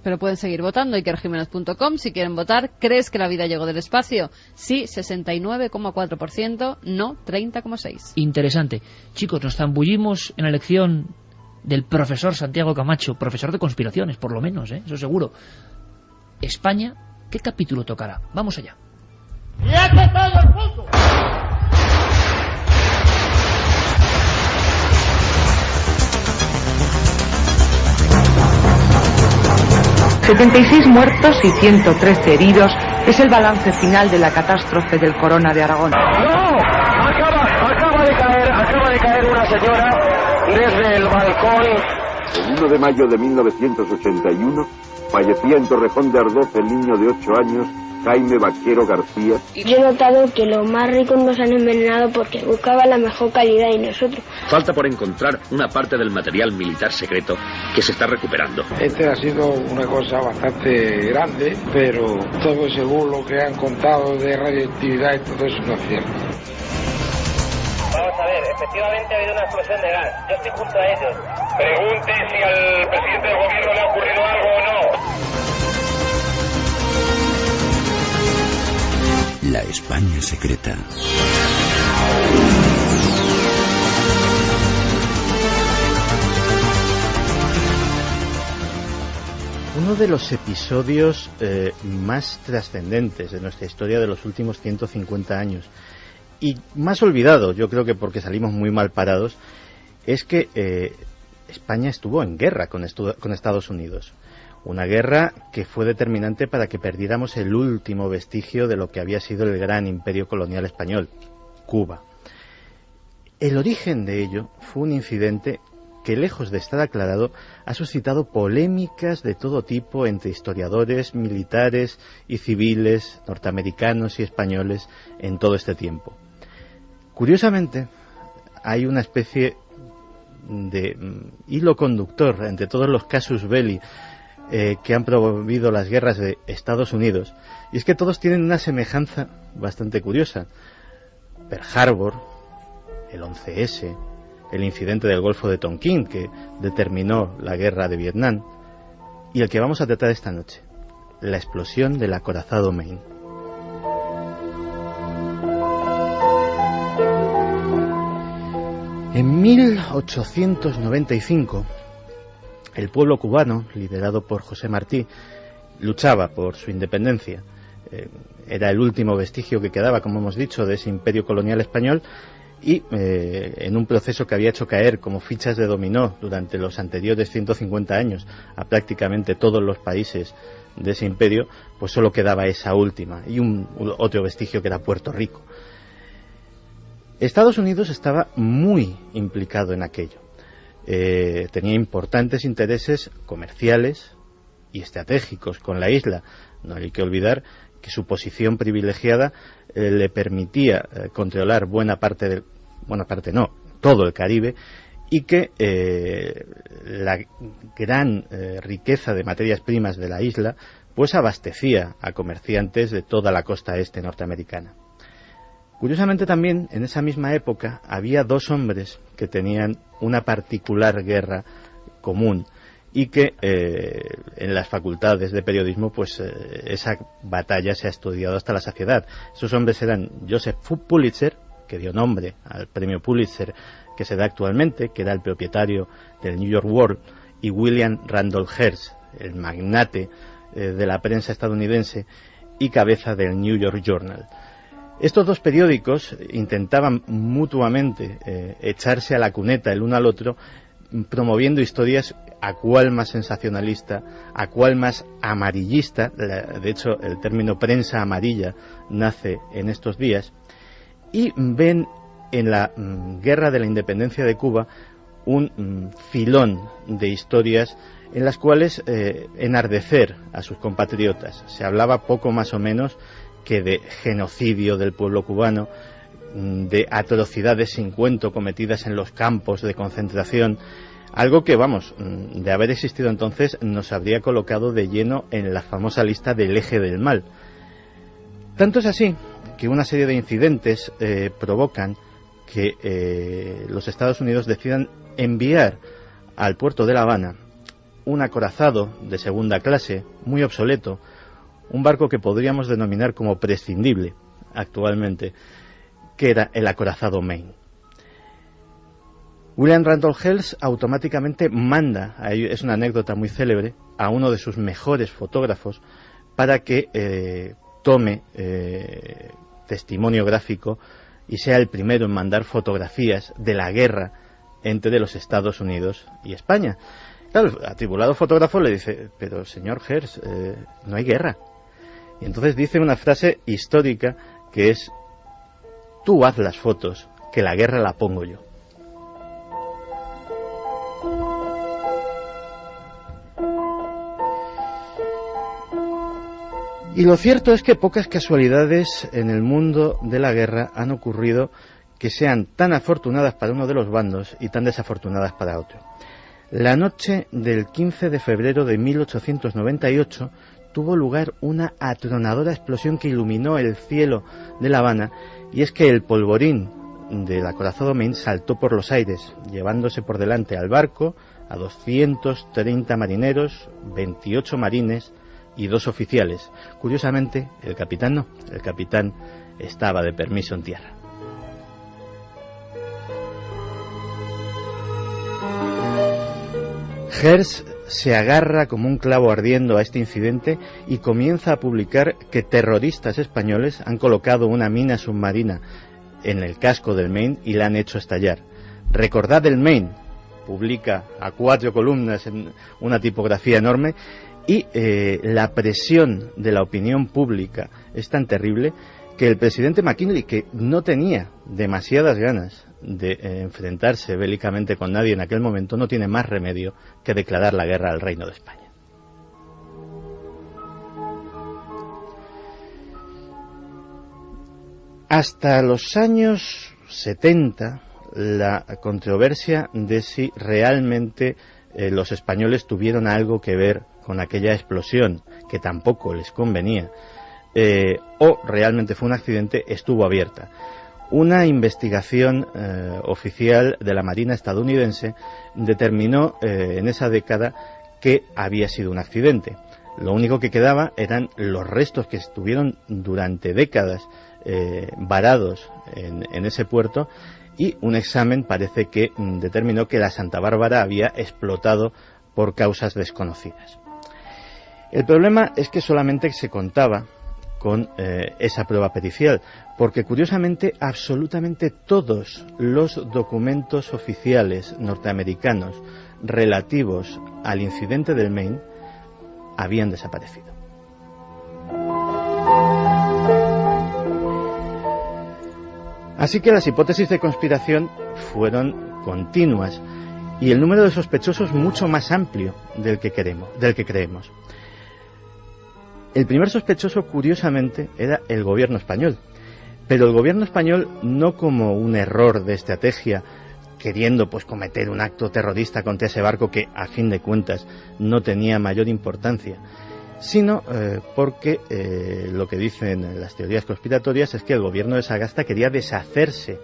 [SPEAKER 2] pero pueden seguir votando. ikerjimenez.com si quieren votar. ¿Crees que la vida llegó del espacio? Sí, 69,4%, no, 30,6%.
[SPEAKER 1] Interesante. Chicos, nos zambullimos en la elección del profesor Santiago Camacho, profesor de conspiraciones, por lo menos, eso seguro. España, ¿qué capítulo tocará? Vamos allá.
[SPEAKER 13] ¡Ya que todo el mundo!
[SPEAKER 14] ...76 muertos y 113 heridos es el balance final de la catástrofe del Corona de Aragón.
[SPEAKER 13] ¡No! Acaba de caer una señora desde el balcón.
[SPEAKER 15] El 1 de mayo de 1981 fallecía en Torrejón de Ardoz el niño de 8 años Jaime Vaquero García.
[SPEAKER 16] Yo he notado que los más ricos nos han envenenado porque buscaban la mejor calidad y nosotros.
[SPEAKER 17] Falta por encontrar una parte del material militar secreto que se está recuperando.
[SPEAKER 18] Este ha sido una cosa bastante grande, pero todo según lo que han contado de radioactividad y todo eso no es cierto.
[SPEAKER 13] Vamos a ver, efectivamente ha habido una explosión de gas. Yo estoy junto a ellos. Pregunte si al presidente del gobierno le ha ocurrido algo o no.
[SPEAKER 6] La España secreta.
[SPEAKER 7] Uno de los episodios más trascendentes de nuestra historia de los últimos 150 años y más olvidado, yo creo que porque salimos muy mal parados, es que España estuvo en guerra con Estados Unidos. Una guerra que fue determinante para que perdiéramos el último vestigio de lo que había sido el gran imperio colonial español, Cuba. El origen de ello fue un incidente que, lejos de estar aclarado, ha suscitado polémicas de todo tipo entre historiadores, militares y civiles, norteamericanos y españoles en todo este tiempo. Curiosamente, hay una especie de hilo conductor entre todos los casus belli que han promovido las guerras de Estados Unidos, y es que todos tienen una semejanza bastante curiosa. Pearl Harbor, el 11S, el incidente del Golfo de Tonkin, que determinó la guerra de Vietnam, y el que vamos a tratar esta noche, la explosión del acorazado Maine. En 1895, el pueblo cubano, liderado por José Martí, luchaba por su independencia. Era el último vestigio que quedaba, como hemos dicho, de ese imperio colonial español, y en un proceso que había hecho caer como fichas de dominó durante los anteriores 150 años a prácticamente todos los países de ese imperio, pues solo quedaba esa última y otro vestigio que era Puerto Rico. Estados Unidos estaba muy implicado en aquello. Tenía importantes intereses comerciales y estratégicos con la isla. No hay que olvidar que su posición privilegiada le permitía controlar todo el Caribe, y que la gran riqueza de materias primas de la isla pues abastecía a comerciantes de toda la costa este norteamericana. Curiosamente también, en esa misma época, había dos hombres que tenían una particular guerra común y que en las facultades de periodismo pues esa batalla se ha estudiado hasta la saciedad. Esos hombres eran Joseph Pulitzer, que dio nombre al premio Pulitzer que se da actualmente, que era el propietario del New York World, y William Randolph Hearst, el magnate de la prensa estadounidense y cabeza del New York Journal. Estos dos periódicos intentaban mutuamente echarse a la cuneta el uno al otro, promoviendo historias a cual más sensacionalista, a cual más amarillista. De hecho, el término prensa amarilla nace en estos días, y ven en la guerra de la independencia de Cuba un filón de historias en las cuales enardecer a sus compatriotas. Se hablaba poco más o menos que de genocidio del pueblo cubano, de atrocidades sin cuento cometidas en los campos de concentración, algo que, de haber existido entonces, nos habría colocado de lleno en la famosa lista del eje del mal. Tanto es así que una serie de incidentes provocan que los Estados Unidos decidan enviar al puerto de La Habana un acorazado de segunda clase, muy obsoleto, un barco que podríamos denominar como prescindible actualmente, que era el acorazado Maine. William Randolph Hearst automáticamente manda, es una anécdota muy célebre, a uno de sus mejores fotógrafos para que tome testimonio gráfico y sea el primero en mandar fotografías de la guerra entre los Estados Unidos y España. Claro, el atribulado fotógrafo le dice: pero señor Hearst, no hay guerra. Y entonces dice una frase histórica que es: tú haz las fotos, que la guerra la pongo yo. Y lo cierto es que pocas casualidades en el mundo de la guerra han ocurrido que sean tan afortunadas para uno de los bandos y tan desafortunadas para otro. La noche del 15 de febrero de 1898 tuvo lugar una atronadora explosión que iluminó el cielo de La Habana, y es que el polvorín del acorazado Maine saltó por los aires, llevándose por delante al barco a 230 marineros, 28 marines y 2 oficiales. Curiosamente, el capitán no, el capitán estaba de permiso en tierra. Hearst se agarra como un clavo ardiendo a este incidente y comienza a publicar que terroristas españoles han colocado una mina submarina en el casco del Maine y la han hecho estallar. Recordad el Maine, publica a 4 columnas en una tipografía enorme, y la presión de la opinión pública es tan terrible que el presidente McKinley, que no tenía demasiadas ganas de enfrentarse bélicamente con nadie en aquel momento, no tiene más remedio que declarar la guerra al Reino de España. Hasta los años 70, la controversia de si realmente los españoles tuvieron algo que ver con aquella explosión, que tampoco les convenía, o realmente fue un accidente, estuvo abierta. Una investigación oficial de la Marina estadounidense determinó en esa década que había sido un accidente. Lo único que quedaba eran los restos que estuvieron durante décadas varados en ese puerto, y un examen parece que determinó que la Santa Bárbara había explotado por causas desconocidas. El problema es que solamente se contaba con esa prueba pericial, porque curiosamente absolutamente todos los documentos oficiales norteamericanos relativos al incidente del Maine habían desaparecido. Así que las hipótesis de conspiración fueron continuas y el número de sospechosos mucho más amplio del que creemos. El primer sospechoso, curiosamente, era el gobierno español, pero el gobierno español no como un error de estrategia, queriendo pues cometer un acto terrorista contra ese barco que a fin de cuentas no tenía mayor importancia, sino porque lo que dicen las teorías conspiratorias es que el gobierno de Sagasta quería deshacerse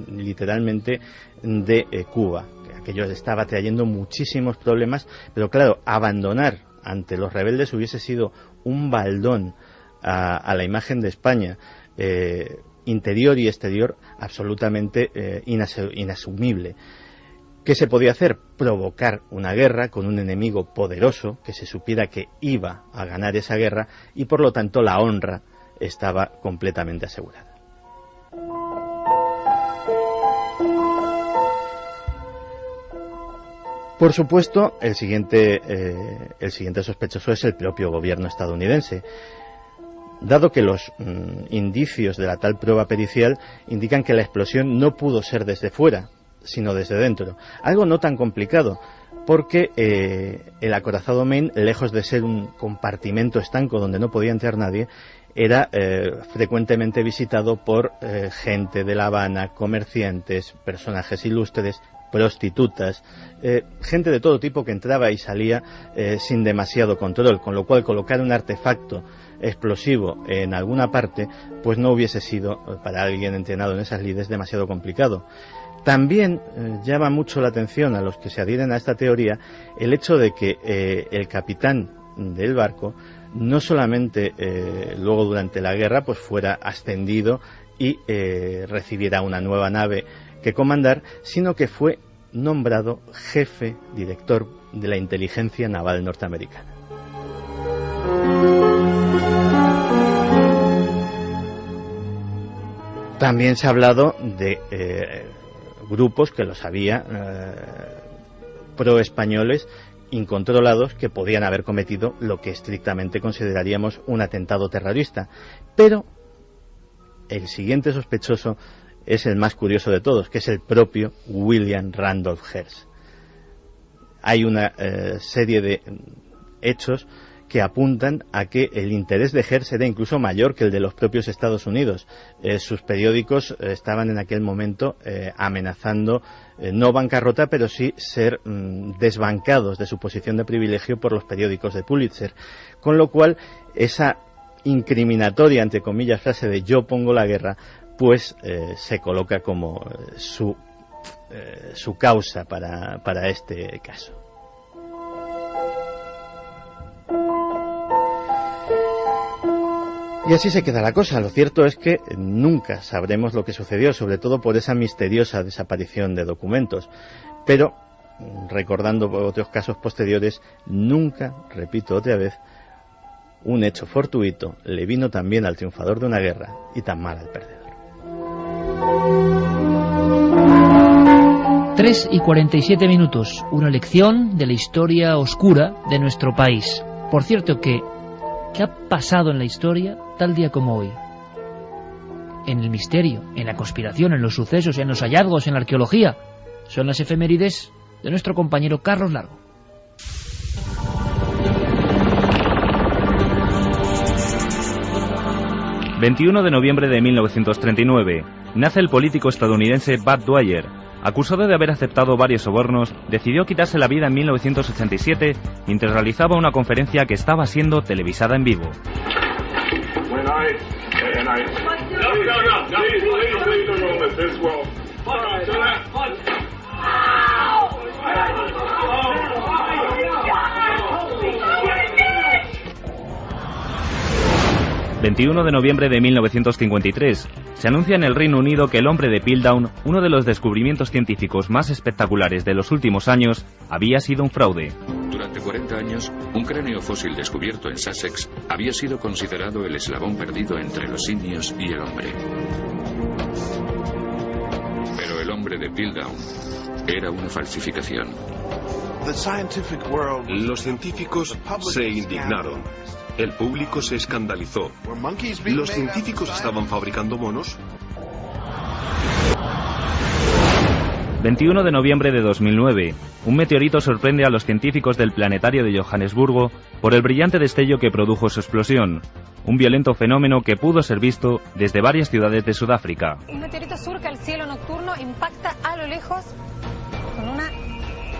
[SPEAKER 7] literalmente de Cuba, que aquello estaba trayendo muchísimos problemas, pero claro, abandonar ante los rebeldes hubiese sido un baldón a la imagen de España, interior y exterior, absolutamente inasumible. ¿Qué se podía hacer? Provocar una guerra con un enemigo poderoso, que se supiera que iba a ganar esa guerra, y por lo tanto la honra estaba completamente asegurada. Por supuesto, el siguiente sospechoso es el propio gobierno estadounidense, dado que los indicios de la tal prueba pericial indican que la explosión no pudo ser desde fuera, sino desde dentro. Algo no tan complicado, porque el acorazado Maine, lejos de ser un compartimento estanco donde no podía entrar nadie, era frecuentemente visitado por gente de La Habana, comerciantes, personajes ilustres, prostitutas, gente de todo tipo que entraba y salía sin demasiado control, con lo cual colocar un artefacto explosivo en alguna parte pues no hubiese sido, para alguien entrenado en esas lides, demasiado complicado. También llama mucho la atención a los que se adhieren a esta teoría el hecho de que el capitán del barco no solamente luego durante la guerra pues fuera ascendido y recibiera una nueva nave que comandar, sino que fue nombrado jefe director de la inteligencia naval norteamericana. También se ha hablado de grupos que los había pro-españoles incontrolados que podían haber cometido lo que estrictamente consideraríamos un atentado terrorista. Pero el siguiente sospechoso es el más curioso de todos, que es el propio William Randolph Hearst. Hay una serie de hechos que apuntan a que el interés de Hertz era incluso mayor que el de los propios Estados Unidos. Sus periódicos estaban en aquel momento amenazando no bancarrota, pero sí ser desbancados de su posición de privilegio por los periódicos de Pulitzer. Con lo cual, esa incriminatoria, entre comillas, frase de yo pongo la guerra, pues se coloca como su causa para este caso. Y así se queda la cosa. Lo cierto es que nunca sabremos lo que sucedió, sobre todo por esa misteriosa desaparición de documentos. Pero, recordando otros casos posteriores, nunca, repito otra vez, un hecho fortuito le vino tan bien al triunfador de una guerra y tan mal al perdedor.
[SPEAKER 1] 3:47, una lección de la historia oscura de nuestro país. Por cierto, ¿qué ha pasado en la historia tal día como hoy? En el misterio, en la conspiración, en los sucesos, en los hallazgos, en la arqueología. Son las efemérides de nuestro compañero Carlos Largo.
[SPEAKER 15] ...21 de noviembre de 1939... nace el político estadounidense Bud Dwyer. Acusado de haber aceptado varios sobornos, decidió quitarse la vida en 1987 mientras realizaba una conferencia que estaba siendo televisada en vivo. ...21 de noviembre de 1953... se anuncia en el Reino Unido que el hombre de Piltdown, uno de los descubrimientos científicos más espectaculares de los últimos años, había sido un fraude.
[SPEAKER 19] Durante 40 años, un cráneo fósil descubierto en Sussex había sido considerado el eslabón perdido entre los simios y el hombre. Pero el hombre de Piltdown era una falsificación.
[SPEAKER 20] Los científicos se indignaron. El público se escandalizó. ¿Los científicos estaban fabricando monos?
[SPEAKER 15] 21 de noviembre de 2009. Un meteorito sorprende a los científicos del planetario de Johannesburgo por el brillante destello que produjo su explosión. Un violento fenómeno que pudo ser visto desde varias ciudades de Sudáfrica.
[SPEAKER 21] Un meteorito surca el cielo nocturno, impacta a lo lejos con una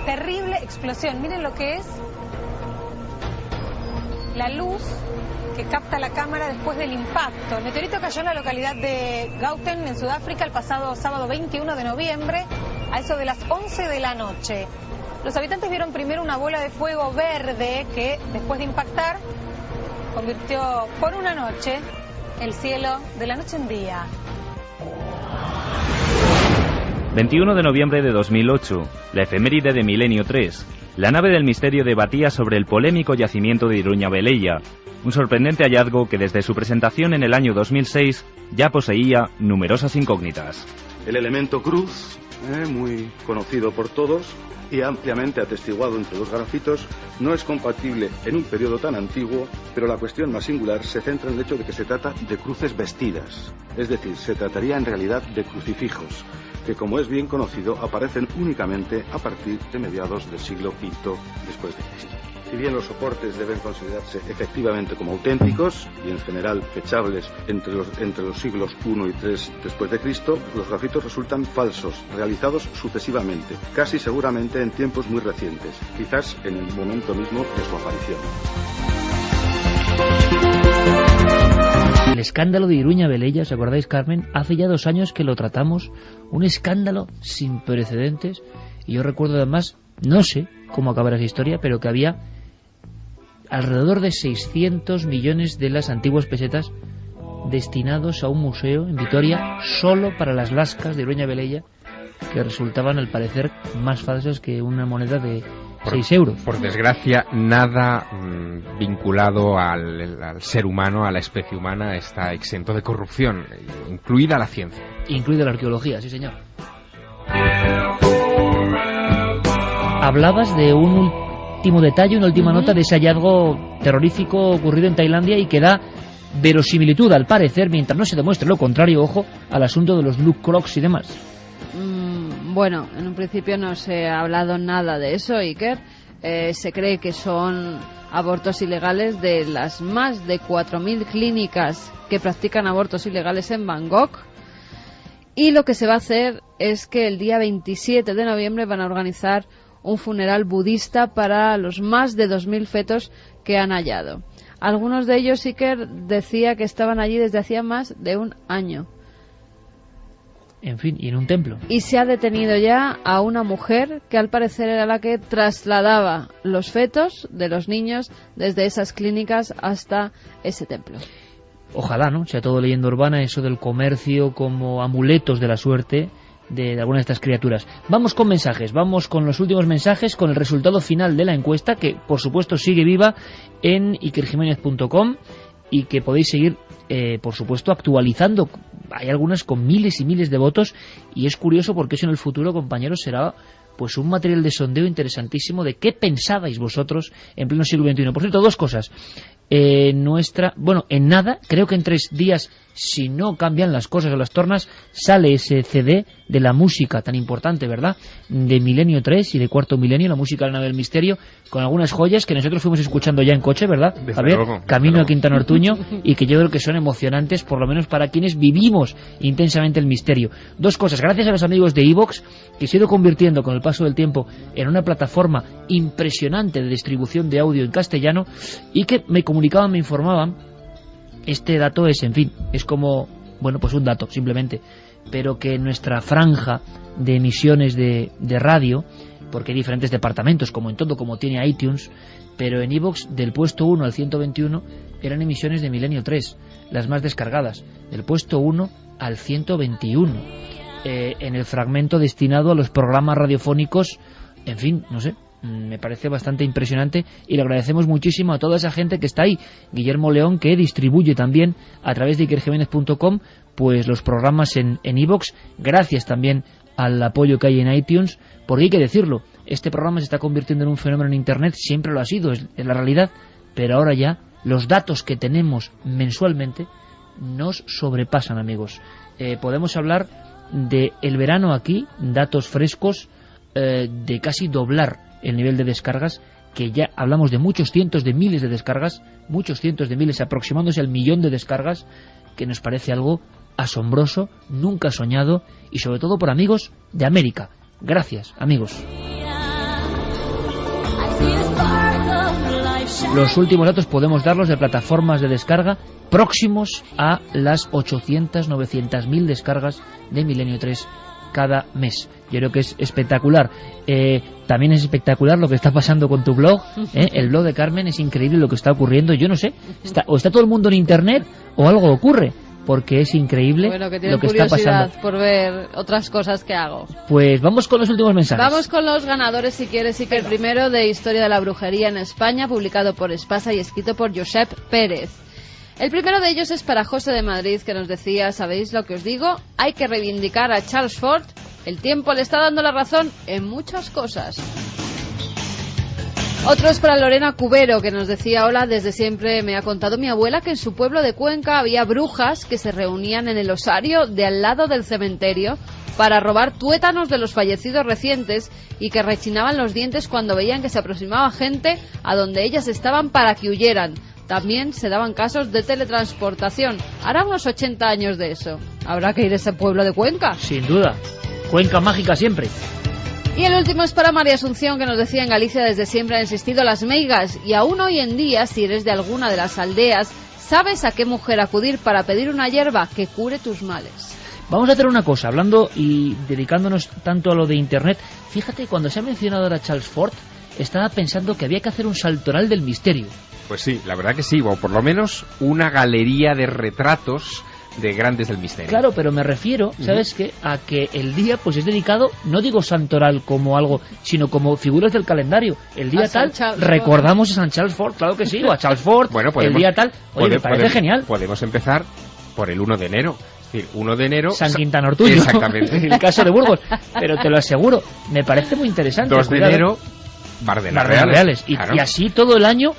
[SPEAKER 21] terrible explosión. Miren lo que es la luz que capta la cámara después del impacto. El meteorito cayó en la localidad de Gauteng, en Sudáfrica, el pasado sábado 21 de noviembre, a eso de las 11 de la noche. Los habitantes vieron primero una bola de fuego verde que, después de impactar, convirtió por una noche el cielo de la noche en día.
[SPEAKER 15] 21 de noviembre de 2008, la efeméride de Milenio 3. La nave del misterio debatía sobre el polémico yacimiento de Iruña Velella, un sorprendente hallazgo que desde su presentación en el año 2006 ya poseía numerosas incógnitas.
[SPEAKER 22] El elemento cruz, muy conocido por todos y ampliamente atestiguado entre los grafitos, no es compatible en un periodo tan antiguo, pero la cuestión más singular se centra en el hecho de que se trata de cruces vestidas, es decir, se trataría en realidad de crucifijos, que como es bien conocido aparecen únicamente a partir de mediados del siglo V después de Cristo. Si bien los soportes deben considerarse efectivamente como auténticos y en general fechables entre los siglos I y III después de Cristo, los grafitos resultan falsos, realizados sucesivamente, casi seguramente en tiempos muy recientes, quizás en el momento mismo de su aparición.
[SPEAKER 1] El escándalo de Iruña Velella, ¿os acordáis, Carmen? Hace ya 2 años que lo tratamos, un escándalo sin precedentes, y yo recuerdo además, no sé cómo acabará esa historia, pero que había alrededor de 600 millones de las antiguas pesetas destinados a un museo en Vitoria solo para las lascas de Iruña Velella, que resultaban al parecer más falsas que una moneda de 6 euros.
[SPEAKER 3] Por desgracia, nada vinculado al ser humano, a la especie humana, está exento de corrupción, incluida la ciencia.
[SPEAKER 1] Incluida la arqueología, sí señor. Hablabas de un último detalle, una última nota de ese hallazgo terrorífico ocurrido en Tailandia y que da verosimilitud, al parecer, mientras no se demuestre lo contrario, ojo, al asunto de los Blue Crocs y demás.
[SPEAKER 2] Bueno, en un principio no se ha hablado nada de eso, Iker. se cree que son abortos ilegales de las más de 4.000 clínicas que practican abortos ilegales en Bangkok. Y lo que se va a hacer es que el día 27 de noviembre van a organizar un funeral budista para los más de 2.000 fetos que han hallado. Algunos de ellos, Iker decía que estaban allí desde hacía más de un año.
[SPEAKER 1] En fin, y en un templo.
[SPEAKER 2] Y se ha detenido ya a una mujer que al parecer era la que trasladaba los fetos de los niños desde esas clínicas hasta ese templo.
[SPEAKER 1] Ojalá, ¿no? Sea todo leyenda urbana, eso del comercio como amuletos de la suerte de algunas de estas criaturas. Vamos con mensajes, vamos con los últimos mensajes, con el resultado final de la encuesta, que por supuesto sigue viva en ikerjimenez.com y que podéis seguir, por supuesto, actualizando. Hay algunas con miles y miles de votos y es curioso porque eso en el futuro, compañeros, será pues un material de sondeo interesantísimo de qué pensabais vosotros en pleno siglo XXI. Por cierto, dos cosas. En nada, creo que en 3 días, si no cambian las cosas o las tornas, sale ese CD de la música tan importante, ¿verdad?, de Milenio 3 y de Cuarto Milenio, la música de la nave del misterio, con algunas joyas que nosotros fuimos escuchando ya en coche, ¿verdad? A ver, camino a Quintana Ortuño, y que yo creo que son emocionantes, por lo menos para quienes vivimos intensamente el misterio. Dos cosas, gracias a los amigos de iVoox, que se ha ido convirtiendo con el paso del tiempo en una plataforma impresionante de distribución de audio en castellano, y que me comunicaban, me informaban. Este dato es, en fin, es como, bueno, pues un dato, simplemente, pero que nuestra franja de emisiones de radio, porque hay diferentes departamentos, como en todo, como tiene iTunes, pero en iVoox, del puesto 1 al 121, eran emisiones de Milenio 3, las más descargadas, del puesto 1 al 121, en el fragmento destinado a los programas radiofónicos, en fin, no sé, me parece bastante impresionante y le agradecemos muchísimo a toda esa gente que está ahí. Guillermo León, que distribuye también a través de ikerjimenez.com pues los programas en iVoox, gracias también al apoyo que hay en iTunes, porque hay que decirlo, este programa se está convirtiendo en un fenómeno en Internet, siempre lo ha sido, es la realidad, pero ahora ya los datos que tenemos mensualmente nos sobrepasan, amigos. Podemos hablar de el verano aquí, datos frescos, de casi doblar el nivel de descargas, que ya hablamos de muchos cientos de miles de descargas, muchos cientos de miles, aproximándose al 1.000.000 de descargas, que nos parece algo asombroso, nunca soñado, y sobre todo por amigos de América. Gracias, amigos. Los últimos datos podemos darlos de plataformas de descarga próximos a las 800, 900.000 descargas de Milenio 3 cada mes. Yo creo que es espectacular. También es espectacular lo que está pasando con tu blog, el blog de Carmen. Es increíble lo que está ocurriendo. Yo no sé, o está todo el mundo en Internet o algo ocurre, porque es increíble lo que está pasando.
[SPEAKER 2] Por ver otras cosas que hago.
[SPEAKER 1] Pues vamos con los últimos mensajes.
[SPEAKER 2] Vamos con los ganadores, si quieres, y que el primero de Historia de la Brujería en España, publicado por Espasa y escrito por Josep Pérez. El primero de ellos es para José de Madrid, que nos decía: ¿sabéis lo que os digo? Hay que reivindicar a Charles Fort. El tiempo le está dando la razón en muchas cosas. Otro es para Lorena Cubero, que nos decía: hola, desde siempre me ha contado mi abuela que en su pueblo de Cuenca había brujas que se reunían en el osario de al lado del cementerio para robar tuétanos de los fallecidos recientes y que rechinaban los dientes cuando veían que se aproximaba gente a donde ellas estaban para que huyeran. También se daban casos de teletransportación. Hará unos 80 años de eso. Habrá que ir a ese pueblo de Cuenca.
[SPEAKER 1] Sin duda. Cuenca mágica siempre.
[SPEAKER 2] Y el último es para María Asunción, que nos decía: en Galicia desde siempre han existido las meigas y aún hoy en día, si eres de alguna de las aldeas, sabes a qué mujer acudir para pedir una hierba que cure tus males.
[SPEAKER 1] Vamos a hacer una cosa, hablando y dedicándonos tanto a lo de Internet. Fíjate, cuando se ha mencionado ahora Charles Fort, estaba pensando que había que hacer un saltoral del misterio.
[SPEAKER 3] Pues sí, la verdad que sí, o por lo menos una galería de retratos de grandes del misterio.
[SPEAKER 1] Claro, pero me refiero, ¿sabes qué? A que el día pues es dedicado, no digo santoral como algo, sino como figuras del calendario. El día tal, recordamos a San Charles Fort, claro que sí, o a Charles Fort, bueno, el día tal. Oye, me parece genial.
[SPEAKER 3] Podemos empezar por el 1 de enero. Es decir, 1 de enero...
[SPEAKER 1] San Quintana Ortuño.
[SPEAKER 3] Exactamente.
[SPEAKER 1] El caso de Burgos. Pero te lo aseguro, me parece muy interesante.
[SPEAKER 3] 2 de enero... Bardenas Reales.
[SPEAKER 1] Y así todo el año,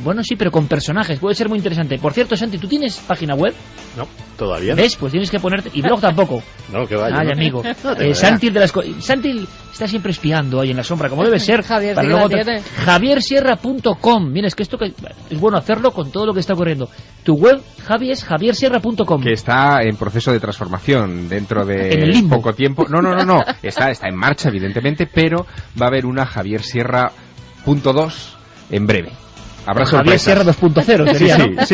[SPEAKER 1] Bueno, sí, pero con personajes, puede ser muy interesante. Por cierto, Santi, ¿tú tienes página web?
[SPEAKER 7] No, todavía.
[SPEAKER 1] ¿Ves? Pues tienes que ponerte... Y blog tampoco.
[SPEAKER 7] No, que vaya.
[SPEAKER 1] Ay,
[SPEAKER 7] ¿no?
[SPEAKER 1] amigo.
[SPEAKER 7] No
[SPEAKER 1] Santi, Santi está siempre espiando ahí en la sombra, como debe ser.
[SPEAKER 2] Javier,
[SPEAKER 1] para
[SPEAKER 2] sí
[SPEAKER 1] luego
[SPEAKER 2] la tiene.
[SPEAKER 1] javiersierra.com. Mira, es que esto es bueno hacerlo con todo lo que está ocurriendo. Tu web, Javi, es javiersierra.com.
[SPEAKER 3] Que está en proceso de transformación dentro de
[SPEAKER 1] En el limbo.
[SPEAKER 3] poco tiempo. No. Está en marcha, evidentemente, pero va a haber una Javier Sierra .2 en breve. Habrá
[SPEAKER 1] Javier
[SPEAKER 3] sorpresas.
[SPEAKER 1] Sierra 2.0 sería, ¿no?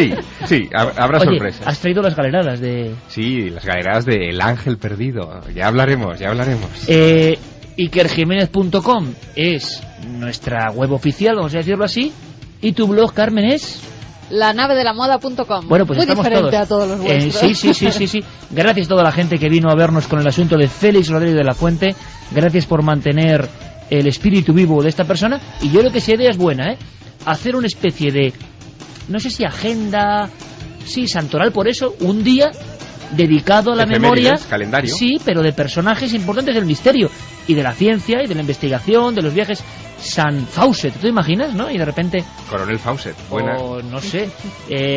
[SPEAKER 3] Sí, habrá
[SPEAKER 1] Oye,
[SPEAKER 3] sorpresas.
[SPEAKER 1] has traído las galeradas de...
[SPEAKER 3] Sí, las galeradas de El Ángel Perdido. Ya hablaremos.
[SPEAKER 1] IkerJiménez.com es nuestra web oficial, vamos a decirlo así. Y tu blog, Carmen, es...
[SPEAKER 2] lanavedelamoda.com.
[SPEAKER 1] Bueno, pues
[SPEAKER 2] muy
[SPEAKER 1] estamos
[SPEAKER 2] diferente
[SPEAKER 1] todos.
[SPEAKER 2] a todos los vuestros.
[SPEAKER 1] Sí. Gracias a toda la gente que vino a vernos con el asunto de Félix Rodríguez de la Fuente. Gracias por mantener el espíritu vivo de esta persona. Y yo creo que esa idea es buena, hacer una especie de, no sé si agenda, sí, santoral, por eso, un día dedicado a la memoria,
[SPEAKER 3] calendario.
[SPEAKER 1] Sí, pero de personajes importantes del misterio y de la ciencia y de la investigación, de los viajes. San Fawcett, ¿tú te imaginas, no? Y de repente...
[SPEAKER 3] Coronel Fawcett, buena.
[SPEAKER 1] O, no sé,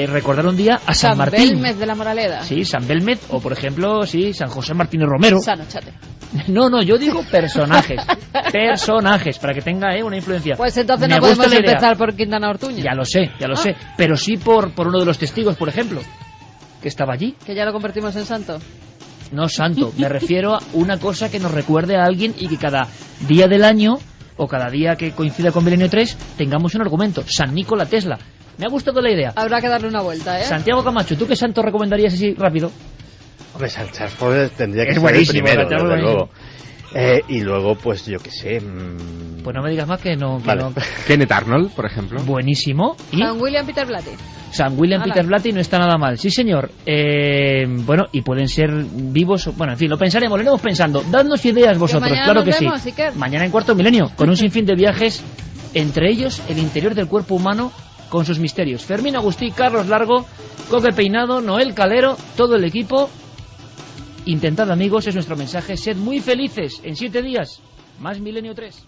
[SPEAKER 1] recordar un día a San Martín.
[SPEAKER 2] San Belmez de la Moraleda.
[SPEAKER 1] Sí, San Belmez, o por ejemplo, sí, San José Martínez Romero.
[SPEAKER 2] San Ochate.
[SPEAKER 1] No, yo digo personajes. Personajes, para que tenga una influencia.
[SPEAKER 2] Pues entonces
[SPEAKER 1] Me
[SPEAKER 2] no
[SPEAKER 1] gusta
[SPEAKER 2] podemos
[SPEAKER 1] la idea.
[SPEAKER 2] empezar por Quintana Ortuño.
[SPEAKER 1] Ya lo sé. Pero sí por uno de los testigos, por ejemplo, que estaba allí.
[SPEAKER 2] Que ya lo convertimos en santo.
[SPEAKER 1] No santo, me refiero a una cosa que nos recuerde a alguien y que cada día del año, o cada día que coincida con Milenio 3, tengamos un argumento. San Nikola Tesla. Me ha gustado la idea.
[SPEAKER 2] Habrá que darle una vuelta,
[SPEAKER 1] Santiago Camacho, ¿tú qué santo recomendarías así rápido?
[SPEAKER 7] Hombre, San Charles tendría que
[SPEAKER 1] Es
[SPEAKER 7] ser
[SPEAKER 1] buenísimo,
[SPEAKER 7] el primero,
[SPEAKER 1] San
[SPEAKER 7] desde luego. Y luego, pues yo qué sé...
[SPEAKER 1] Pues no me digas más que no...
[SPEAKER 7] Vale.
[SPEAKER 3] Kenneth Arnold, por ejemplo.
[SPEAKER 1] Buenísimo. ¿Y?
[SPEAKER 2] San William Peter Blatty.
[SPEAKER 1] San William Peter Blatty no está nada mal. Sí, señor. Bueno, y pueden ser vivos... Bueno, en fin, lo pensaremos, lo iremos pensando. Dadnos ideas vosotros, claro que sí. Mañana en Cuarto Milenio, con un sinfín de viajes, entre ellos el interior del cuerpo humano con sus misterios. Fermín Agustí, Carlos Largo, Coque Peinado, Noel Calero, todo el equipo. Intentad, amigos, es nuestro mensaje. Sed muy felices. En 7 días, más Milenio 3.